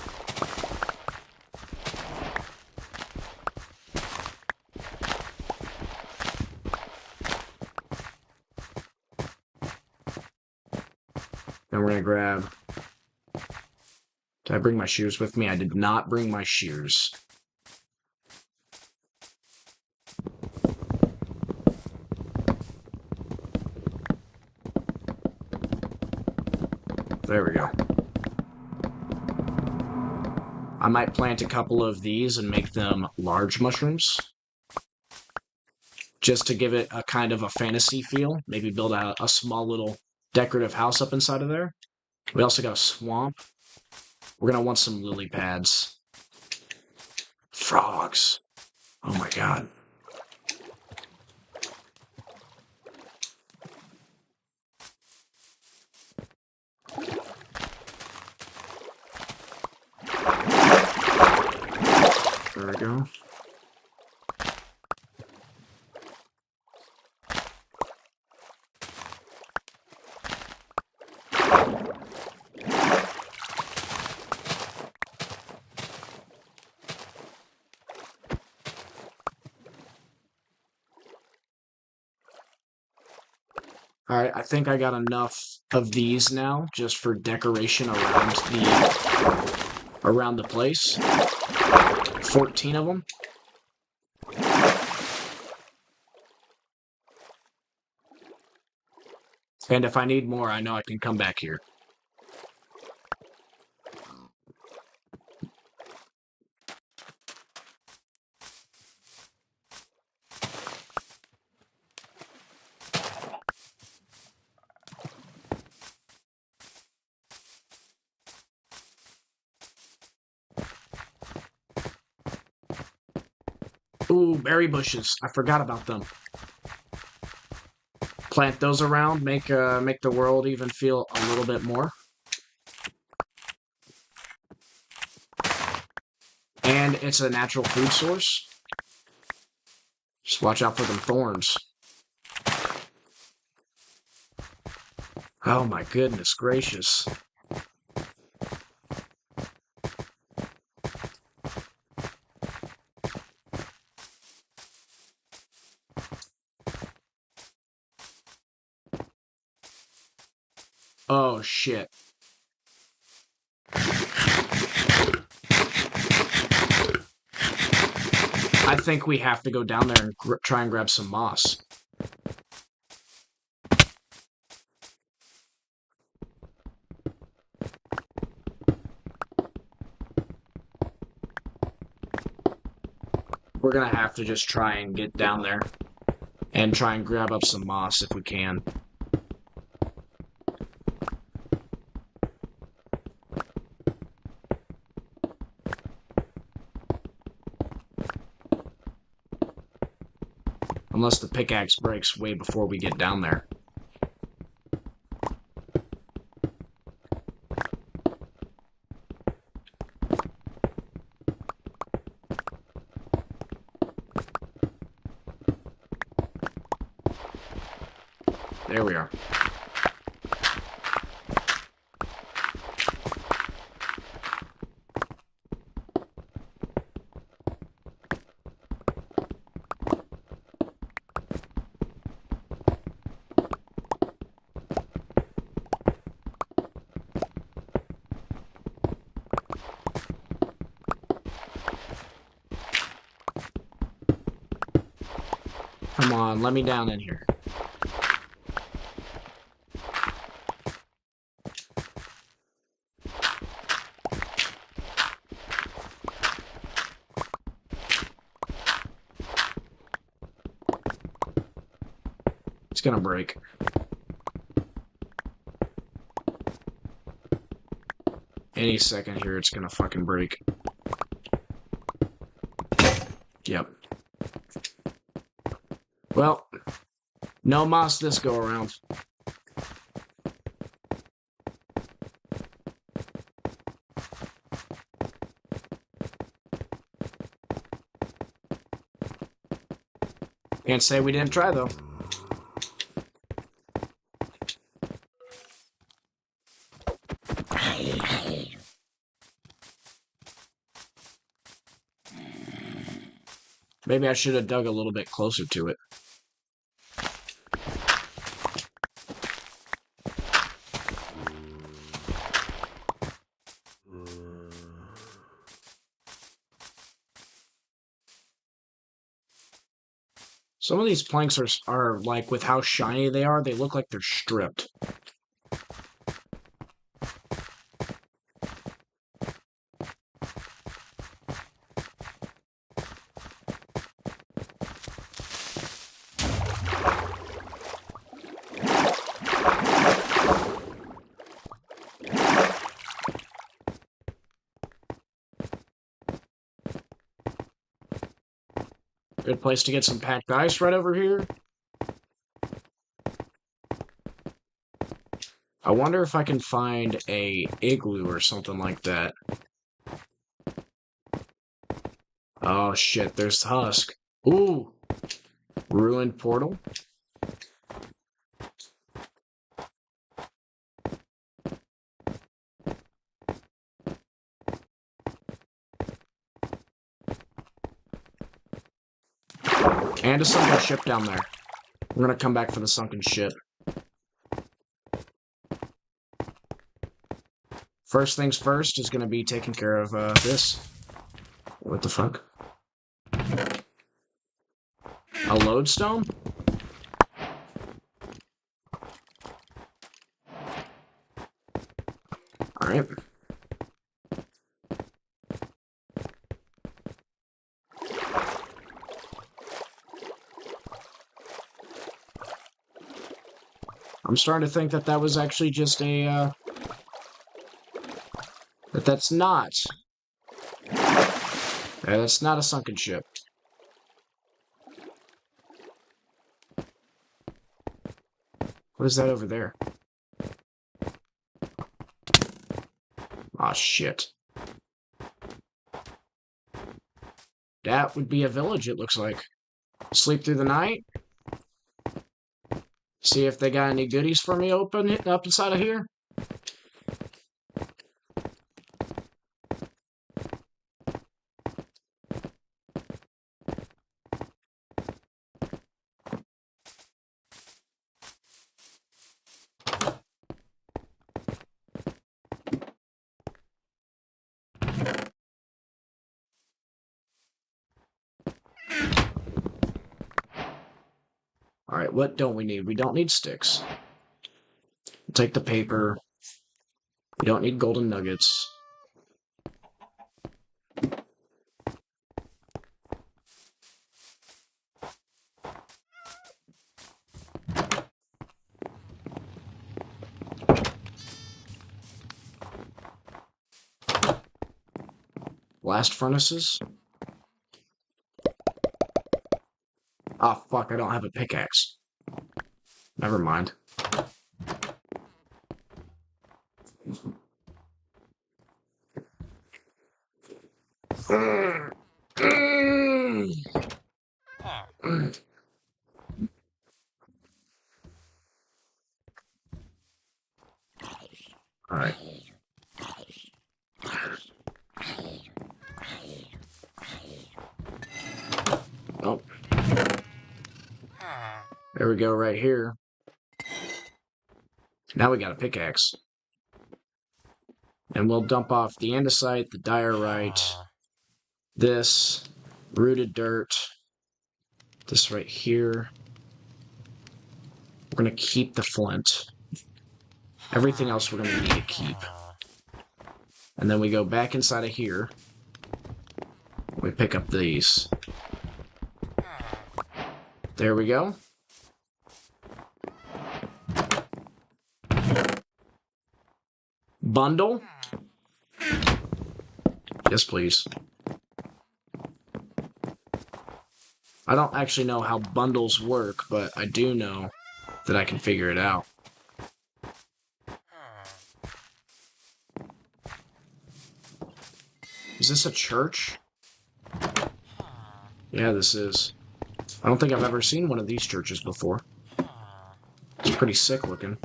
Then we're gonna grab... Did I bring my shears with me? I did not bring my shears. There we go. I might plant a couple of these and make them large mushrooms. Just to give it a kind of a fantasy feel. Maybe build a small little decorative house up inside of there. We also got a swamp. We're gonna want some lily pads. Frogs. Oh my god. There we go. Alright, I think I got enough of these now, just for decoration around the place. 14 of them. And if I need more, I know I can come back here. Ooh, berry bushes. I forgot about them. Plant those around, make the world even feel a little bit more. And it's a natural food source. Just watch out for them thorns. Oh my goodness gracious. Oh shit. I think we have to go down there and try and grab some moss. We're gonna have to just try and get down there and try and grab up some moss if we can. Unless the pickaxe breaks way before we get down there. There we are. Come on, let me down in here. It's gonna break. Any second here, it's gonna fucking break. Yep. Well, no moss this go around. Can't say we didn't try, though. Maybe I should have dug a little bit closer to it. Some of these planks are like, with how shiny they are, they look like they're stripped. Good place to get some packed ice right over here. I wonder if I can find a igloo or something like that. Oh shit, there's the husk. Ooh! Ruined portal. And a sunken ship down there. We're gonna come back for the sunken ship. First things first is gonna be taking care of this. What the fuck? A lodestone? Alright. I'm starting to think that that was actually just a, that's not. Yeah, that's not a sunken ship. What is that over there? Aw, shit. That would be a village, it looks like. Sleep through the night? See if they got any goodies for me up inside of here? Alright, what don't we need? We don't need sticks. We'll take the paper. We don't need golden nuggets. Blast furnaces. Ah, fuck, I don't have a pickaxe. Never mind. Alright. Oh. There we go, right here. Now we got a pickaxe. And we'll dump off the andesite, the diorite, this, rooted dirt, this right here. We're going to keep the flint. Everything else we're going to need to keep. And then we go back inside of here. We pick up these. There we go. Bundle? Yes, please. I don't actually know how bundles work, but I do know that I can figure it out. Is this a church? Yeah, this is. I don't think I've ever seen one of these churches before. It's pretty sick looking.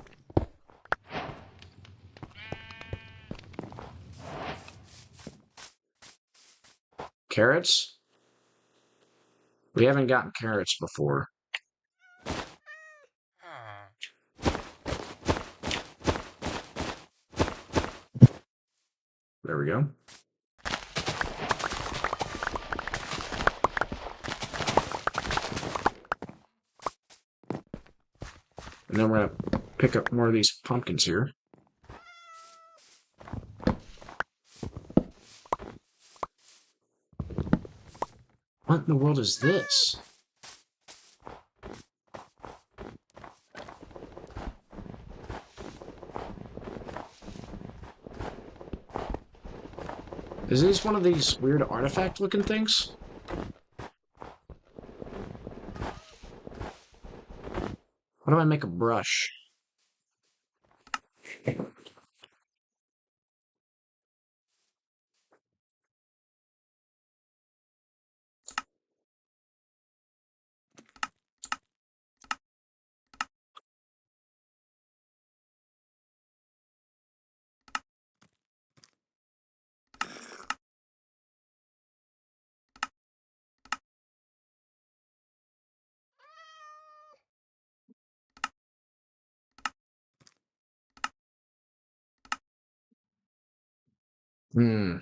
Carrots? We haven't gotten carrots before. There we go. And then we're gonna pick up more of these pumpkins here. What in the world is this? Is this one of these weird artifact looking things? How do I make a brush? Hmm.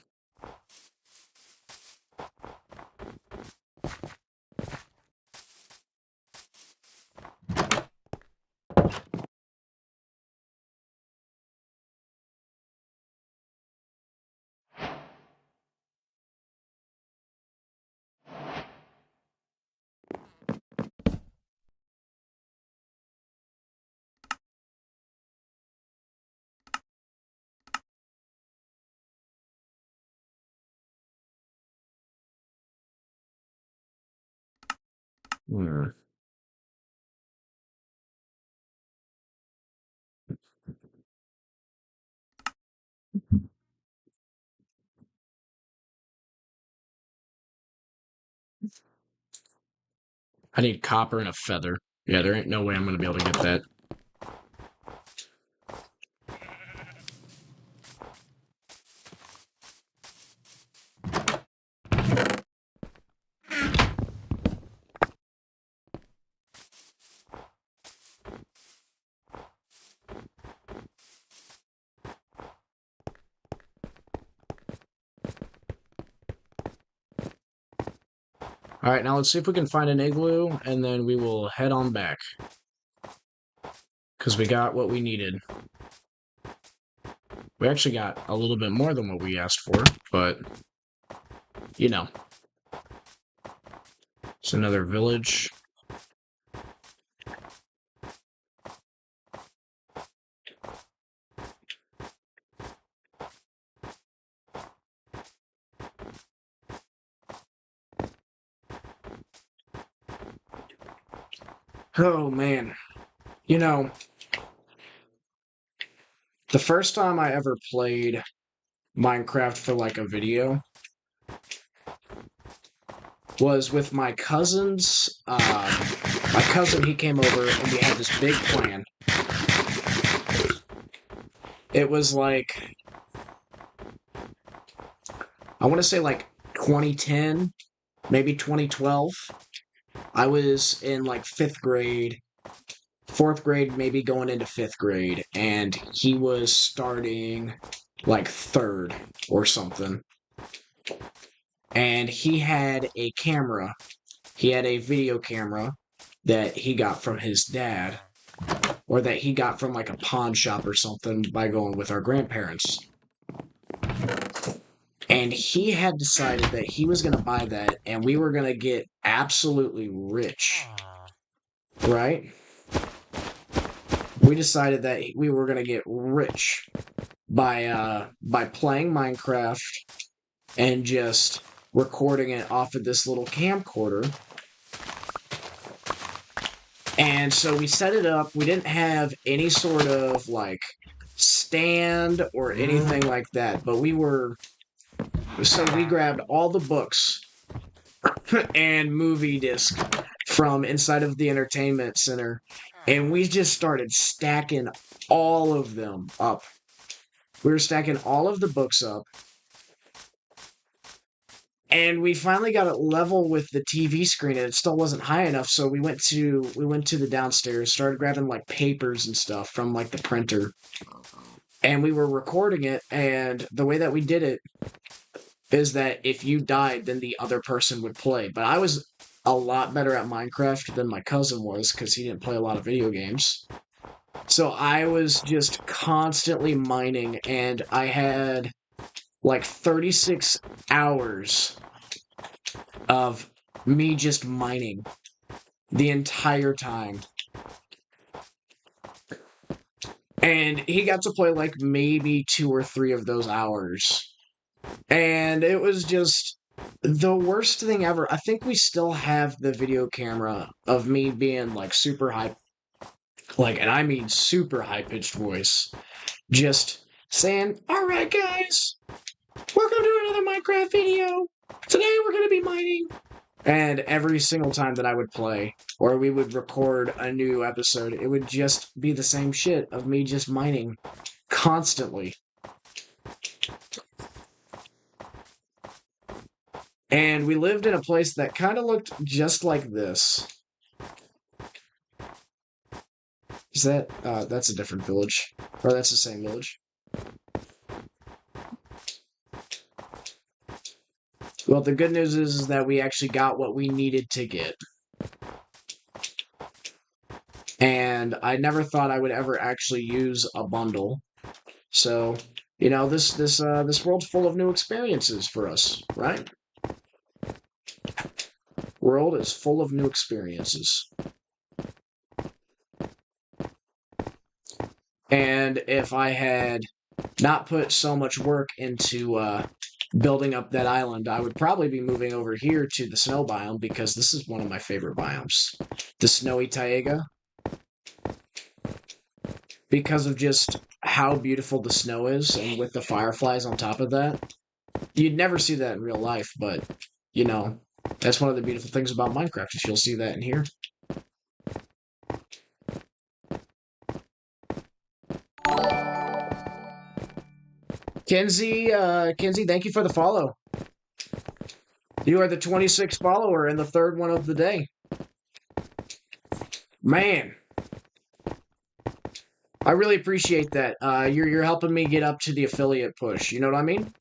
Hmm. I need copper and a feather. Yeah, there ain't no way I'm gonna be able to get that. Alright, now let's see if we can find an igloo, and then we will head on back. Because we got what we needed. We actually got a little bit more than what we asked for, but, you know. It's another village. Oh, man. You know, the first time I ever played Minecraft for, like, a video was with my cousins. My cousin, he came over, and we had this big plan. It was like, I want to say like 2010, maybe 2012. I was in like 5th grade, 4th grade, maybe going into 5th grade, and he was starting like 3rd or something. And he had a camera. He had a video camera that he got from his dad, or that he got from like a pawn shop or something by going with our grandparents. And he had decided that he was going to buy that and we were going to get absolutely rich. Right? We decided that we were going to get rich by playing Minecraft and just recording it off of this little camcorder. And so we set it up. We didn't have any sort of like stand or anything like that, but we grabbed all the books and movie disc from inside of the entertainment center, and we just started stacking all of them up. We were stacking all of the books up, and we finally got it level with the TV screen, and it still wasn't high enough. So we went to the downstairs, started grabbing like papers and stuff from like the printer, and we were recording it. And the way that we did it is that if you died, then the other person would play. But I was a lot better at Minecraft than my cousin was because he didn't play a lot of video games. So I was just constantly mining, and I had like 36 hours of me just mining the entire time. And he got to play like maybe 2 or 3 of those hours. And it was just the worst thing ever. I think we still have the video camera of me being like super high, like, and I mean super high pitched voice, just saying, "All right, guys, welcome to another Minecraft video. Today we're going to be mining." And every single time that I would play, or we would record a new episode, it would just be the same shit of me just mining constantly. And we lived in a place that kind of looked just like this. Is that, that's a different village. Or that's the same village. Well, the good news is that we actually got what we needed to get. And I never thought I would ever actually use a bundle. So, you know, this world's full of new experiences for us, right? World is full of new experiences. And if I had not put so much work into building up that island, I would probably be moving over here to the snow biome because this is one of my favorite biomes. The snowy taiga. Because of just how beautiful the snow is, and with the fireflies on top of that. You'd never see that in real life, but, you know, that's one of the beautiful things about Minecraft, is you'll see that in here. Kenzie, thank you for the follow. You are the 26th follower and the 3rd one of the day. Man, I really appreciate that. You're helping me get up to the affiliate push. You know what I mean?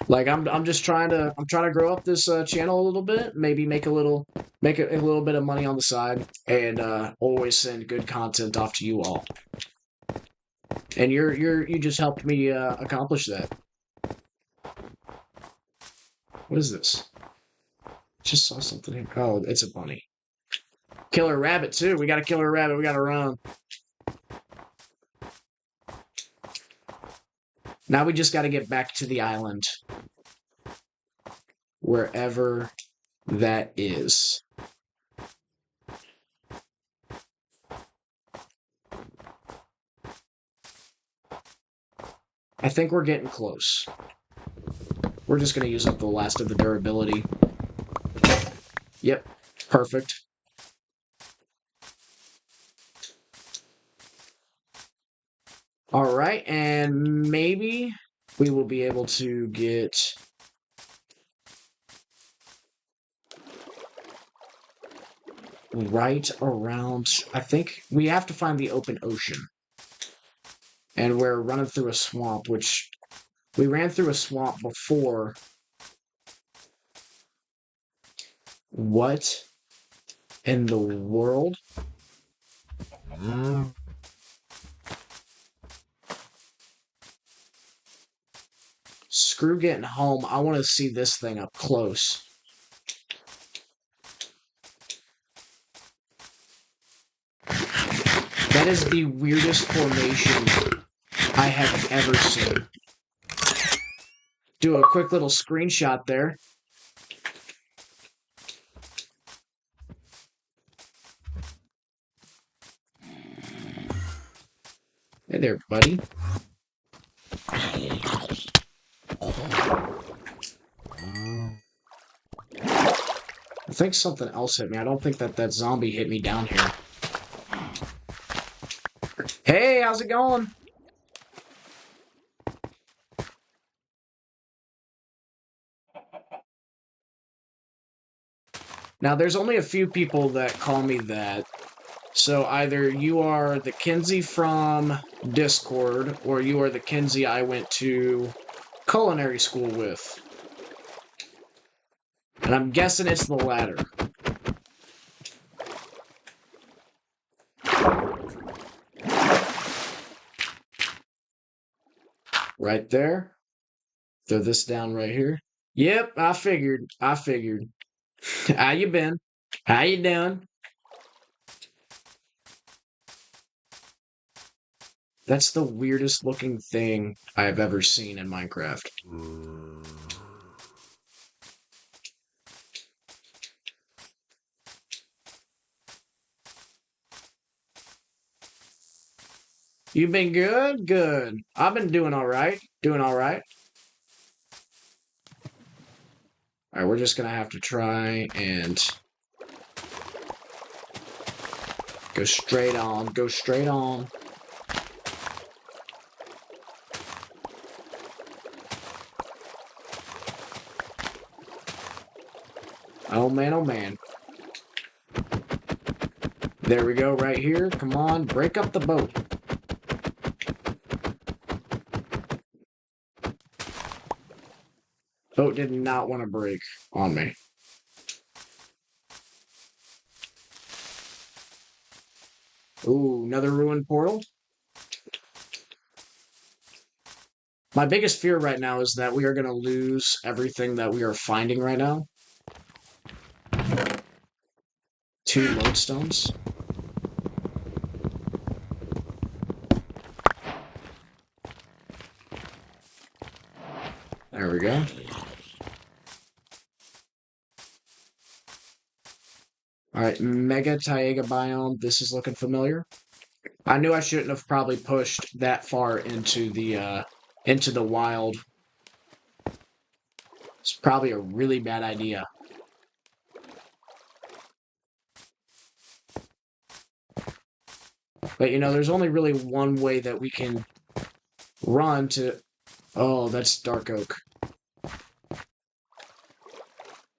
Like I'm just trying to grow up this channel a little bit. Maybe make a little bit of money on the side, and always send good content off to you all. And you just helped me accomplish that. What is this? Just saw something here. Oh, it's a bunny. Killer rabbit too. We got to kill a rabbit. We got to run. Now we just got to get back to the island. Wherever that is. I think we're getting close. We're just going to use up the last of the durability. Yep, perfect. All right, and maybe we will be able to get right around. I think we have to find the open ocean. And we're running through a swamp, which we ran through a swamp before. What in the world? Screw getting home. I want to see this thing up close. That is the weirdest formation I have ever seen. do a quick little screenshot there. Hey there, buddy. I think something else hit me. I don't think that zombie hit me down here. Hey, how's it going? Now, there's only a few people that call me that. So either you are the Kinsey from Discord, or you are the Kinsey I went to culinary school with. And I'm guessing it's the latter. Right there. Throw this down right here. Yep, I figured. How you been? How you doing? That's the weirdest looking thing I've ever seen in Minecraft. You been good? Good. I've been doing all right. Doing all right. All right, we're just gonna have to try and go straight on. Go straight on. Oh man, oh man. There we go, right here. Come on, break up the boat. Boat did not want to break on me. Ooh, another ruined portal. My biggest fear right now is that we are going to lose everything that we are finding right now. 2 lodestones. There we go. Alright, Mega Taiga biome. This is looking familiar. I knew I shouldn't have probably pushed that far into the wild. It's probably a really bad idea. But you know, there's only really one way that we can run to... Oh, that's dark oak.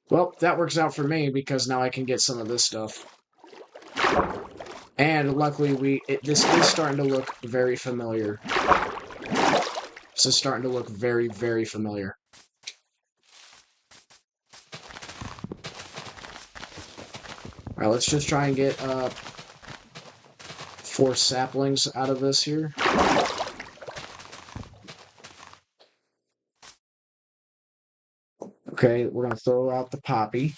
Well, that works out for me because now I can get some of this stuff. And luckily this is starting to look very familiar. This is starting to look very, very familiar. Alright, let's just try and get 4 saplings out of this here. Okay, we're going to throw out the poppy.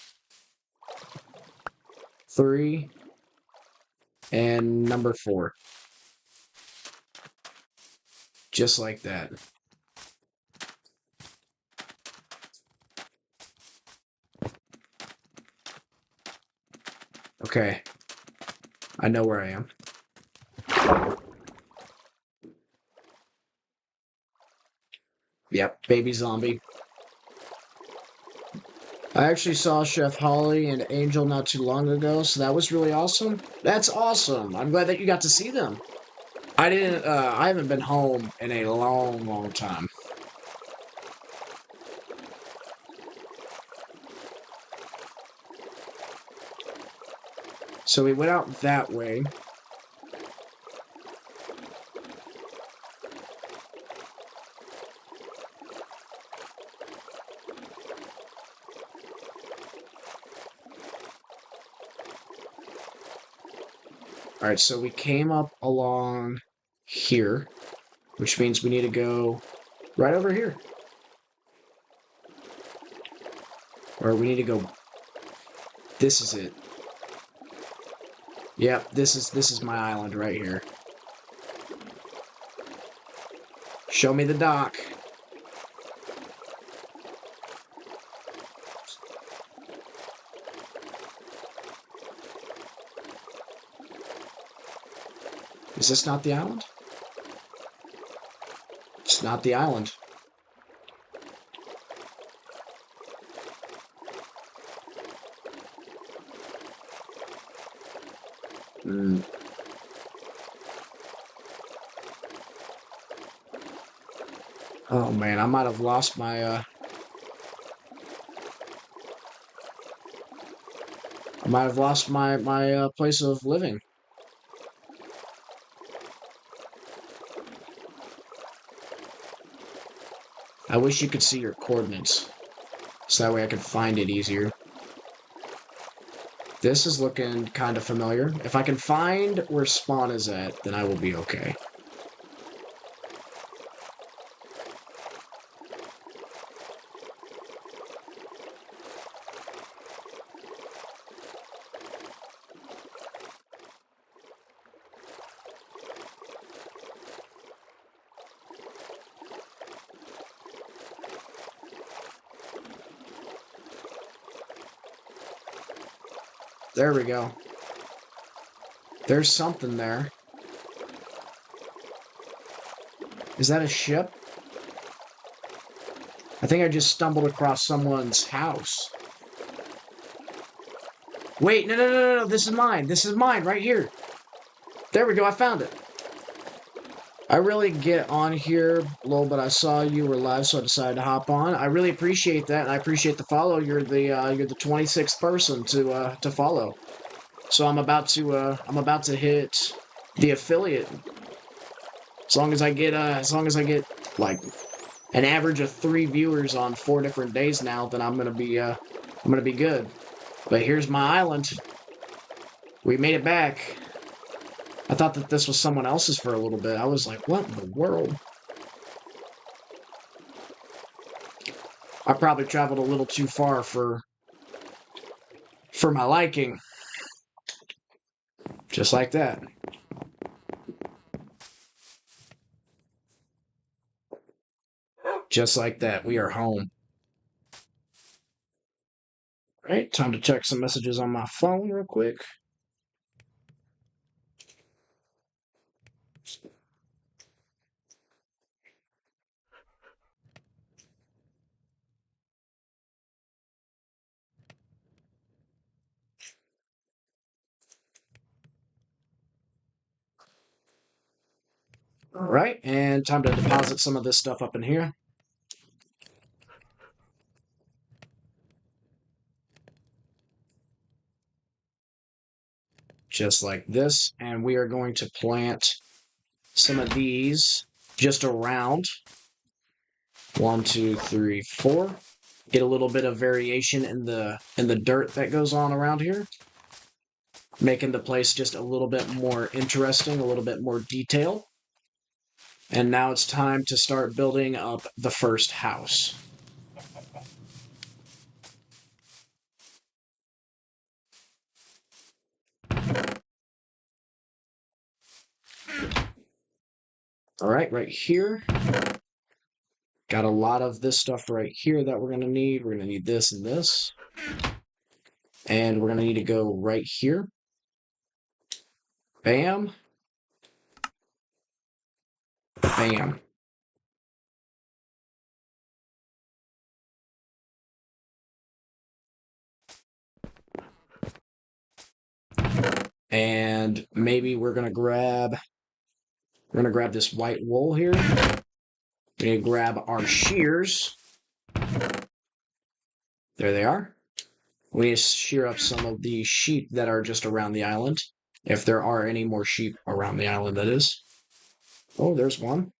3. And number 4. Just like that. Okay. I know where I am. Yep, baby zombie. I actually saw Chef Holly and Angel not too long ago, so that was really awesome. That's awesome. I'm glad that you got to see them. I haven't been home in a long, long time. So we went out that way. Alright, so we came up along here, which means we need to go right over here. Or we need to go... This is it. Yep, this is my island right here. Show me the dock. Is this not the island? It's not the island. Hmm. Oh man, I might have lost my I might have lost my place of living. I wish you could see your coordinates, so that way I could find it easier. This is looking kind of familiar. If I can find where spawn is at, then I will be okay. There we go. There's something there. Is that a ship? I think I just stumbled across someone's house. Wait, no, this is mine. This is mine right here. There we go, I found it. I really get on here a little bit. I saw you were live, so I decided to hop on. I really appreciate that, and I appreciate the follow. You're the 26th person to follow. So I'm about to hit the affiliate. As long as I get like an average of 3 viewers on 4 different days now, then I'm gonna be good. But here's my island. We made it back. I thought that this was someone else's for a little bit. I was like, what in the world? I probably traveled a little too far for my liking. Just like that. Just like that. We are home. Right, time to check some messages on my phone real quick. All right, and time to deposit some of this stuff up in here. Just like this, and we are going to plant some of these just around. 1, 2, 3, 4. Get a little bit of variation in the dirt that goes on around here, making the place just a little bit more interesting, a little bit more detail. And now it's time to start building up the first house. All right, right here. Got a lot of this stuff right here that we're going to need. We're going to need this and this. And we're going to need to go right here. Bam. Bam. And maybe we're going to grab this white wool here. We're going to grab our shears. There they are. We need to shear up some of the sheep that are just around the island. If there are any more sheep around the island, that is. Oh, there's one.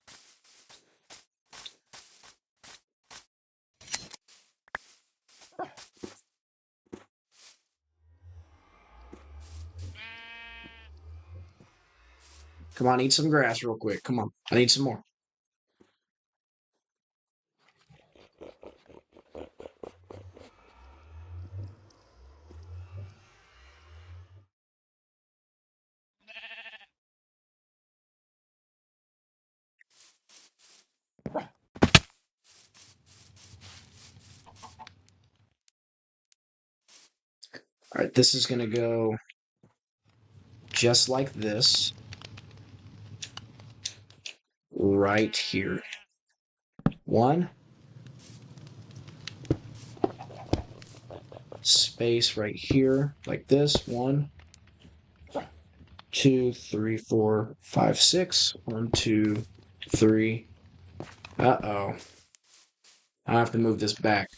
Come on, eat some grass real quick. Come on. I need some more. All right, this is going to go just like this. right here. One. Space right here, like this. 1, 2, 3, 4, 5, 6. 1, 2, 3. Uh-oh. I have to move this back.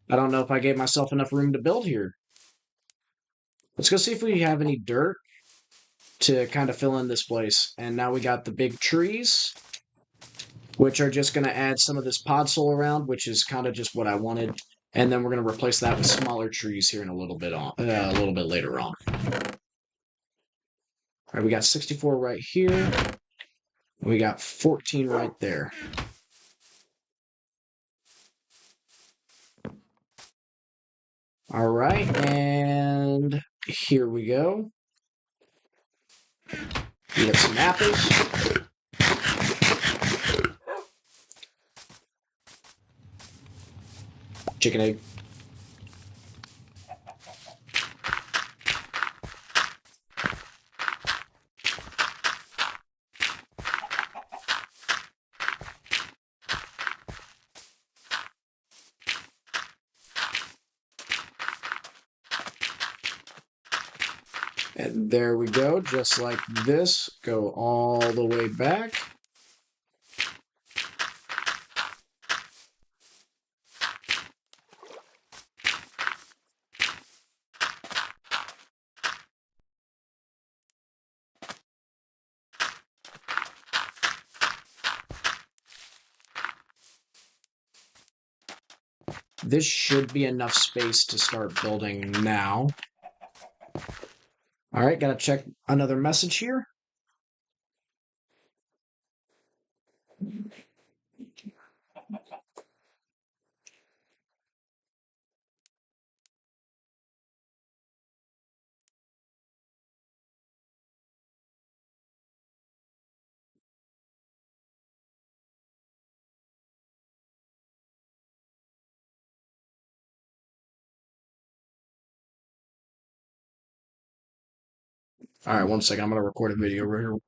I don't know if I gave myself enough room to build here. Let's go see if we have any dirt to kind of fill in this place. And now we got the big trees, which are just going to add some of this podzol around, which is kind of just what I wanted. And then we're going to replace that with smaller trees here in a little bit later on. All right, we got 64 right here. We got 14 right there. All right, and here we go. We got some apples. Chicken egg. And there we go, just like this. Go all the way back. This should be enough space to start building now. All right, gotta check another message here. All right, 1 second. I'm gonna record a video right here.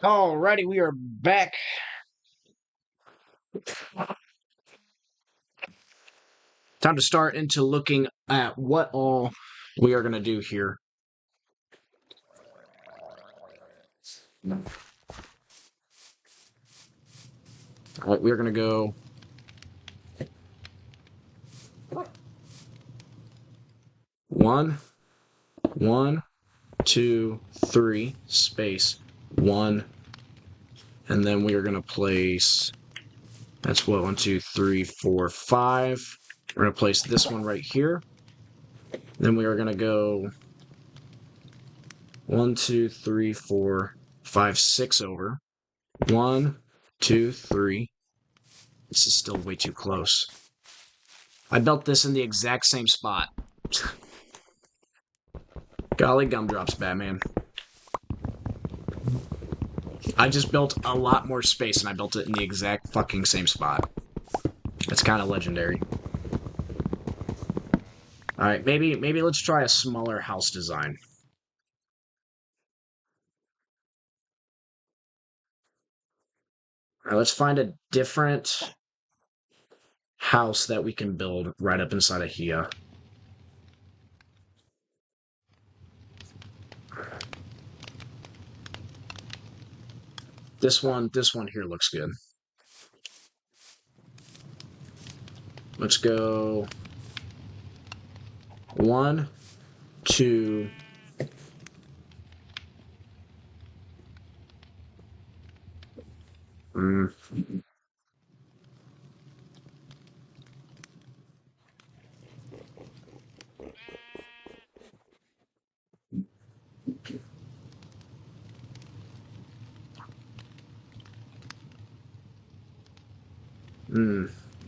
Alrighty, we are back. Time to start into looking at what all we are going to do here. Alright, we're going to go one, 2, 3, space, 1, and then we are going to place, that's what, 1, 2, 3, 4, 5. We're going to place this one right here. Then we are going to go 1, 2, 3, 4, 5, 6 over. 1, 2, 3. This is still way too close. I built this in the exact same spot. Golly gumdrops, Batman. I just built a lot more space and I built it in the exact fucking same spot. It's kind of legendary. Alright, maybe let's try a smaller house design. Alright, let's find a different house that we can build right up inside of here. This one here looks good. Let's go 1, 2.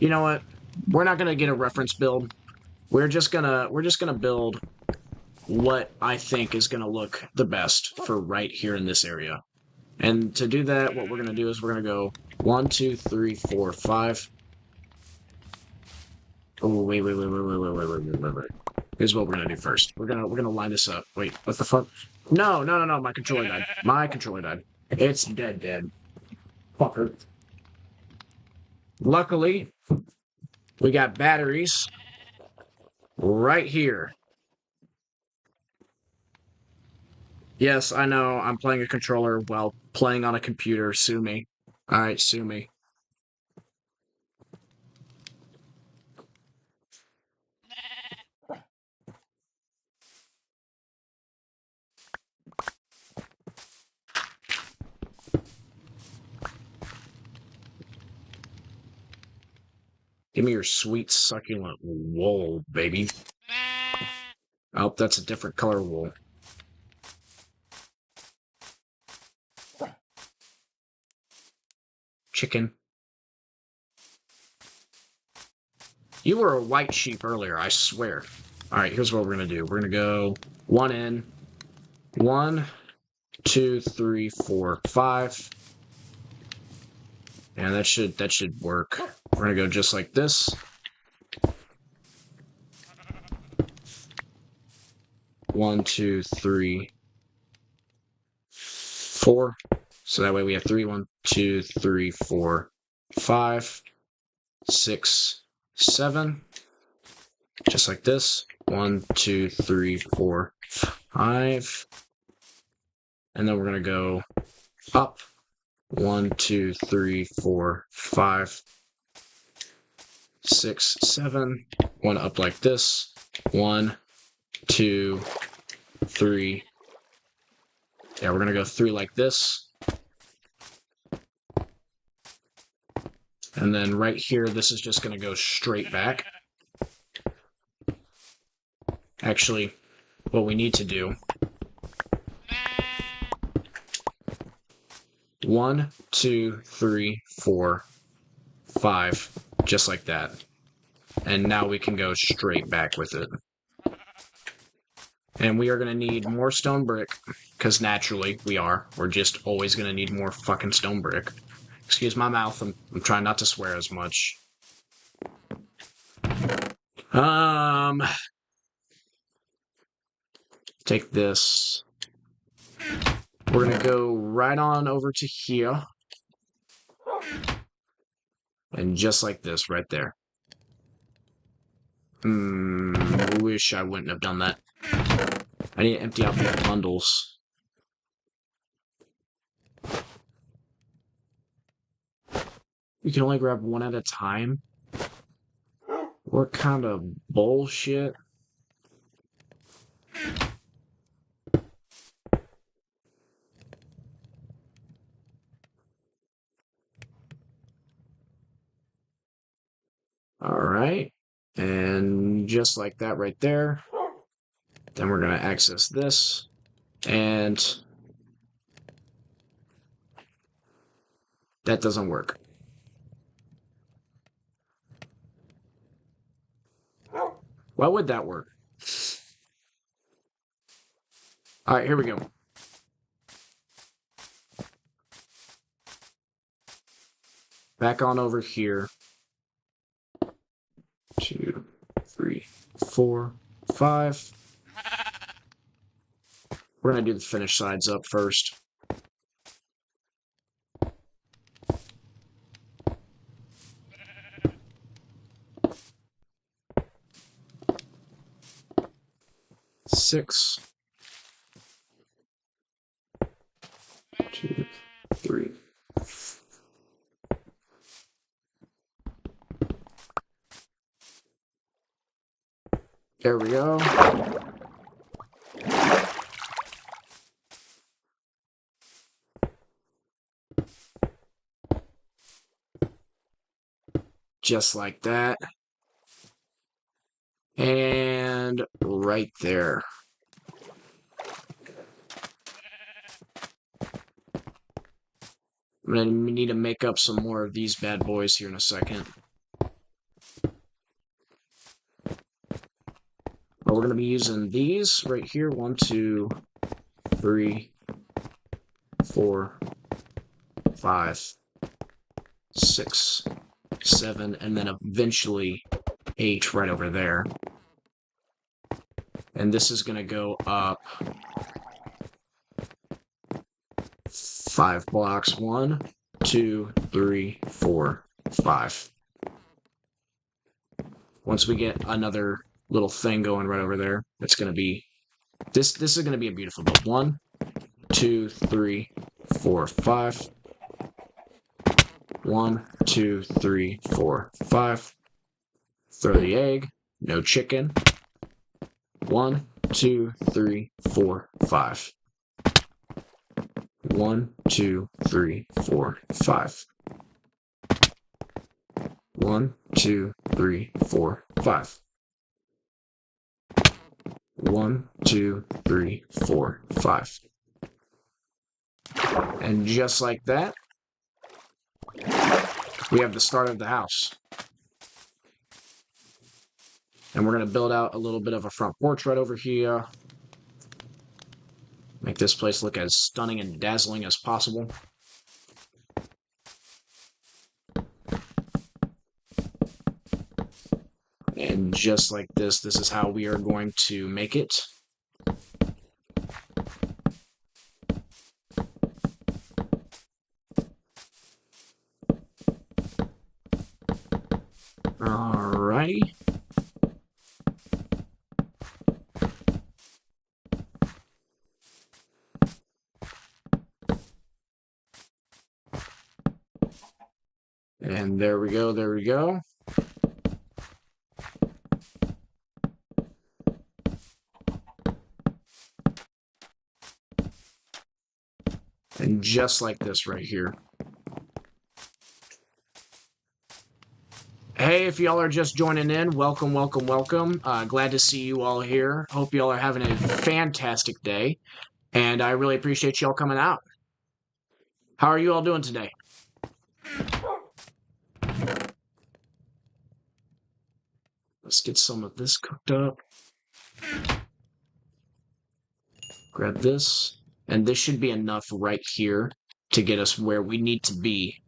You know what? We're not gonna get a reference build. We're just gonna build what I think is gonna look the best for right here in this area. And to do that, what we're gonna do is we're gonna go 1, 2, 3, 4, 5. Oh wait. Here's what we're gonna do first. We're gonna line this up. Wait, what the fuck? No, my controller died. My controller died. It's dead. Fucker. Luckily, we got batteries right here. Yes, I know, I'm playing a controller while playing on a computer. Sue me. Alright, sue me. Give me your sweet, succulent wool, baby. Oh, that's a different color wool. Chicken. You were a white sheep earlier, I swear. Alright, here's what we're gonna do. We're gonna go 1 in. 1, 2, 3, 4, 5. And that should work. We're gonna go just like this. 1, 2, 3, 4. So that way we have 3, 1, 2, 3, 4, 5, 6, 7. Just like this. 1, 2, 3, 4, 5. And then we're gonna go up. 1, 2, 3, 4, 5, 6, 7. One up like this. 1, 2, 3. Yeah, we're gonna go 3 like this. And then right here, this is just gonna go straight back. Actually, what we need to do, 1, 2, 3, 4, 5, just like that. And now we can go straight back with it. And we are going to need more stone brick, because naturally we are. We're just always going to need more fucking stone brick. Excuse my mouth, I'm trying not to swear as much. Take this. We're going to go right on over to here. And just like this, right there. Wish I wouldn't have done that. I need to empty out these bundles. You can only grab one at a time? What kind of bullshit? Alright. And just like that right there. Then we're going to access this. And that doesn't work. Why would that work? Alright, here we go. Back on over here. 2, 3, 4, 5. We're going to do the finish sides up first. Six. 2, 3. There we go. Just like that. And right there. I'm going to need to make up some more of these bad boys here in a second. But we're going to be using these right here. 1, 2, 3, 4, 5, 6, 7, and then eventually 8 right over there. And this is going to go up 5 blocks. 1, 2, 3, 4, 5. Once we get another little thing going right over there, it's going to be this is going to be a beautiful build. 1, 2, 3, 4, 5. 1, 2, 3, 4, 5. Throw the egg. No chicken. 1, 2, 3, 4, 5. 1, 2, 3, 4, 5. 1, 2, 3, 4, 5. 1, 2, 3, 4, 5. And just like that, we have the start of the house. And we're going to build out a little bit of a front porch right over here. Make this place look as stunning and dazzling as possible. And just like this is how we are going to make it. Alrighty. And there we go, there we go. And just like this right here. Hey, if y'all are just joining in, welcome, welcome, welcome. Glad to see you all here. Hope y'all are having a fantastic day. And I really appreciate y'all coming out. How are you all doing today? Let's get some of this cooked up. Grab this. And this should be enough right here to get us where we need to be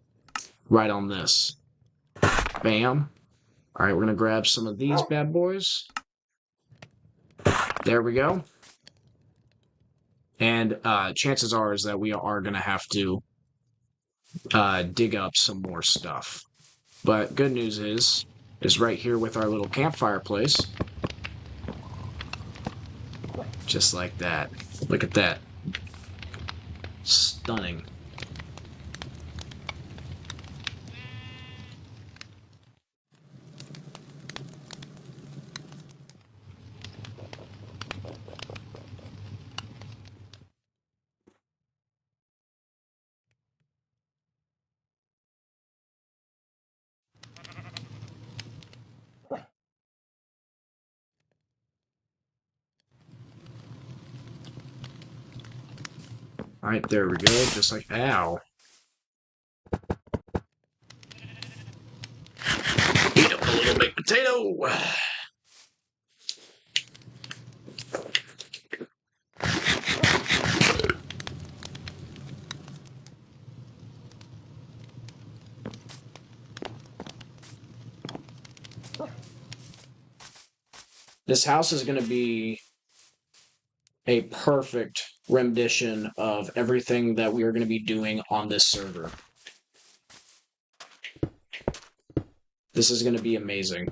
right on this. Bam. All right, we're going to grab some of these bad boys. There we go. And chances are is that we are going to have to dig up some more stuff. But good news is right here with our little campfire place. Just like that. Look at that. Stunning. Alright, there we go. Just like, ow. Eat up a little baked potato. This house is going to be a perfect rendition of everything that we are going to be doing on this server. This is going to be amazing.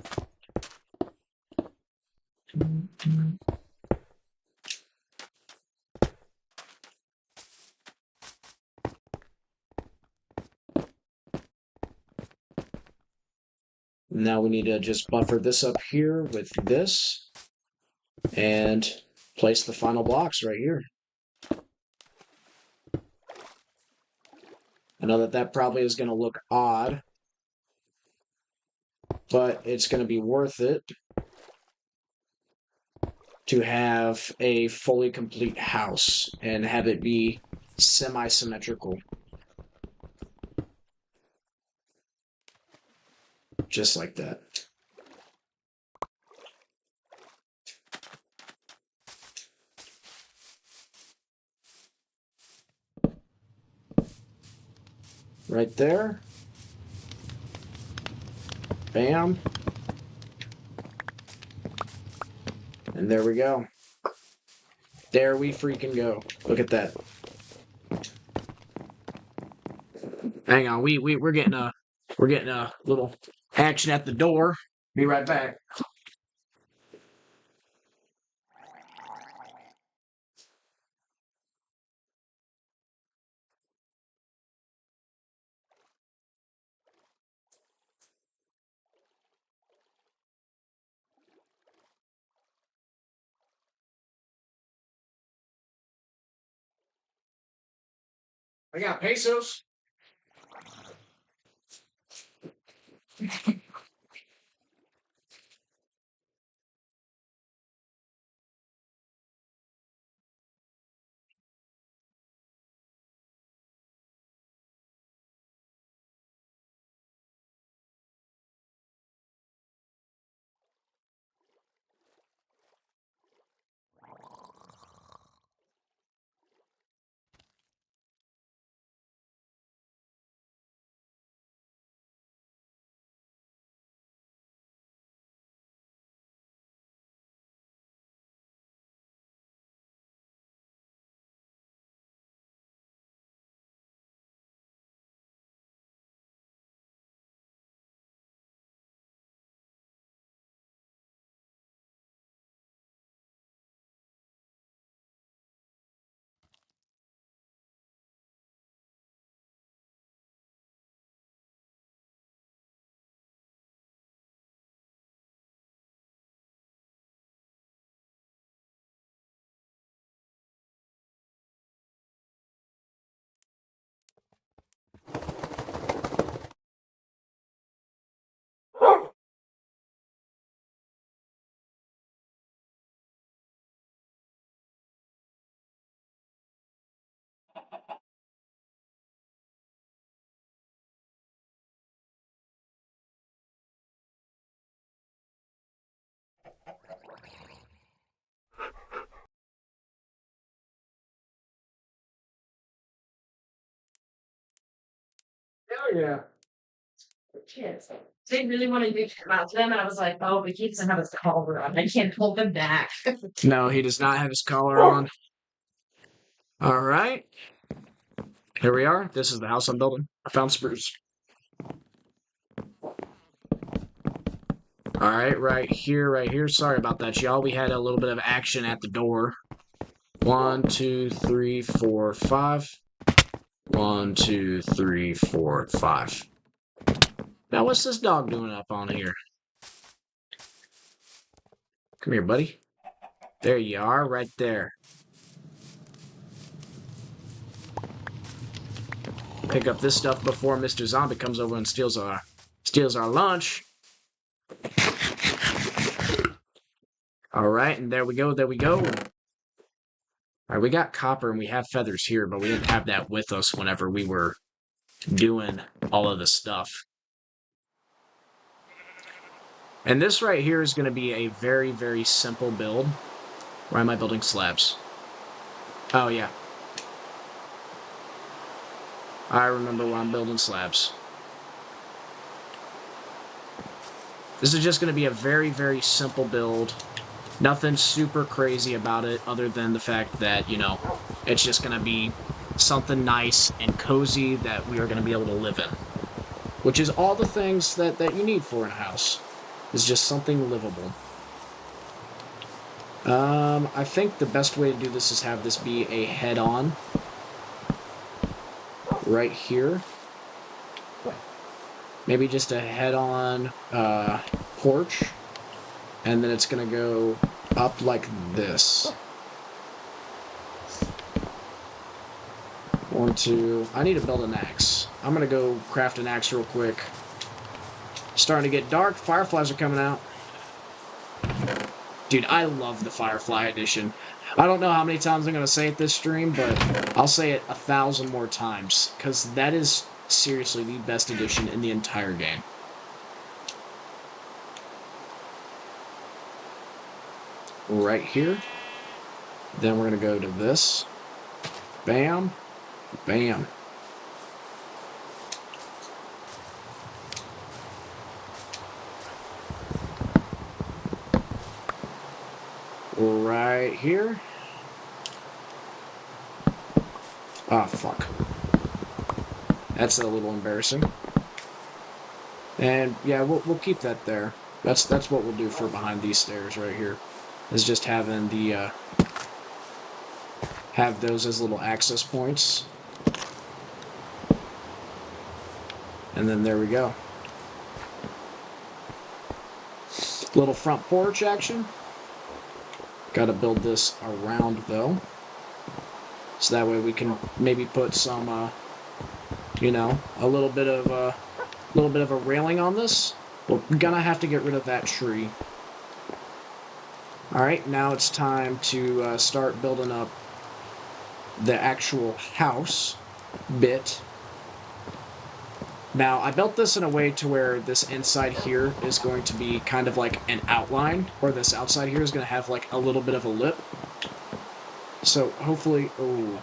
Now we need to just buffer this up here with this and place the final blocks right here. I know that that probably is going to look odd, but it's going to be worth it to have a fully complete house and have it be semi-symmetrical. Just like that. Right there. Bam. And there we go. There we freaking go. Look at that. Hang on, we're getting a little action at the door. Be right back. I got pesos. Hell yeah. Kids. They really wanted me to come out to them, and I was like, oh, but he doesn't have his collar on. I can't hold him back. No, he does not have his collar on. All right. Here we are. This is the house I'm building. I found spruce. All right, right here, right here. Sorry about that, y'all. We had a little bit of action at the door. 1, 2, 3, 4, 5. 1, 2, 3, 4, 5. Now, what's this dog doing up on here? Come here, buddy. There you are, right there. Pick up this stuff before Mr. Zombie comes over and steals our lunch. All right, and there we go, there we go. All right, we got copper and we have feathers here, but we didn't have that with us whenever we were doing all of this stuff. And this right here is going to be a very, very simple build. Why am I building slabs? Oh, yeah. I remember when I'm building slabs. This is just going to be a very, very simple build. Nothing super crazy about it other than the fact that, you know, it's just going to be something nice and cozy that we are going to be able to live in. Which is all the things that you need for in a house. Is just something livable. I think the best way to do this is have this be a head-on. Right here. Maybe just a head-on porch. And then it's going to go up like this. 1, 2. I need to build an axe. I'm going to go craft an axe real quick. Starting to get dark. Fireflies are coming out. Dude, I love the Firefly edition. I don't know how many times I'm going to say it this stream, but I'll say it 1,000 more times. Because that is seriously the best edition in the entire game. Right here. Then we're going to go to this. Bam. Bam. Right here. Ah, fuck. That's a little embarrassing. And yeah, we'll keep that there. That's what we'll do for behind these stairs right here. Is just having the have those as little access points. And then there we go. Little front porch action. Gotta build this around though. So that way we can maybe put some you know, a little bit of a railing on this. We're gonna have to get rid of that tree. Alright, now it's time to start building up the actual house bit. Now, I built this in a way to where this inside here is going to be kind of like an outline, or this outside here is going to have like a little bit of a lip. So, hopefully... Oh,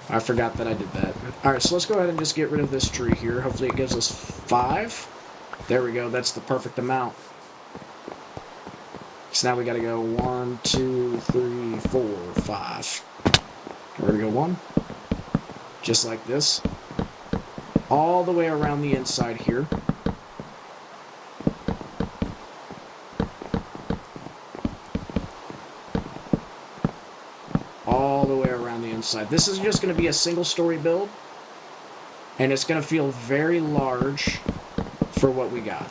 I forgot that I did that. Alright, so let's go ahead and just get rid of this tree here. Hopefully it gives us 5. There we go, that's the perfect amount. So now we gotta go 1, 2, 3, 4, 5. We're gonna go 1. Just like this. All the way around the inside here. All the way around the inside. This is just going to be a single-story build. And it's going to feel very large for what we got.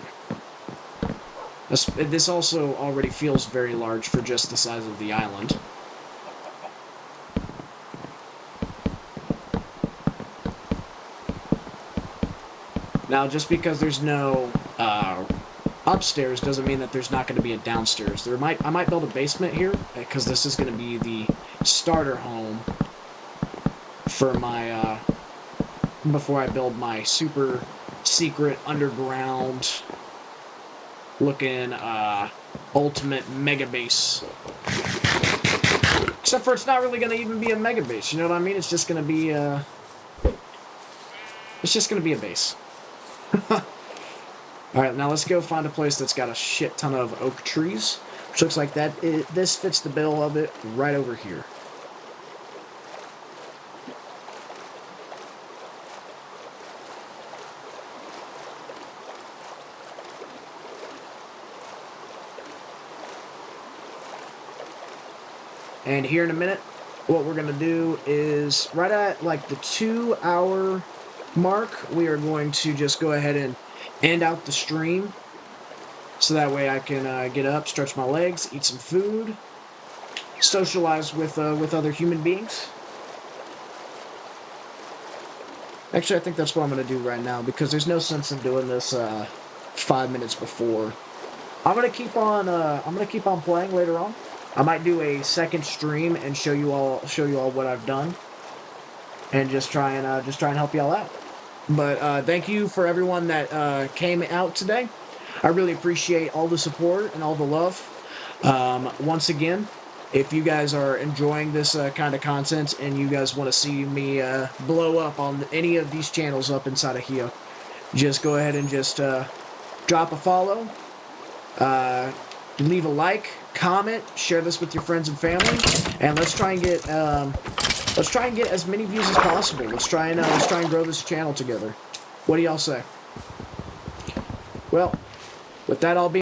This also already feels very large for just the size of the island. Now, just because there's no upstairs doesn't mean that there's not going to be a downstairs. I might build a basement here, because this is going to be the starter home for my, before I build my super secret underground looking, ultimate mega base. Except for it's not really going to even be a mega base, you know what I mean? It's just going to be, it's just going to be a base. Alright, now let's go find a place that's got a shit ton of oak trees. Which looks like this fits the bill of it right over here. And here in a minute, what we're going to do is right at like the 2 hour mark, we are going to just go ahead and end out the stream. So that way I can get up, stretch my legs, eat some food, socialize with other human beings. Actually, I think that's what I'm going to do right now because there's no sense in doing this 5 minutes before. I'm gonna keep on playing later on. I might do a second stream and show you all what I've done, and just try and help y'all out. But thank you for everyone that came out today. I really appreciate all the support and all the love. Once again, if you guys are enjoying this kind of content and you guys want to see me blow up on any of these channels up inside of here, just go ahead and just drop a follow. Leave a like, comment, share this with your friends and family, and let's try and get as many views as possible. Let's try and grow this channel together. What do y'all say? Well, with that all being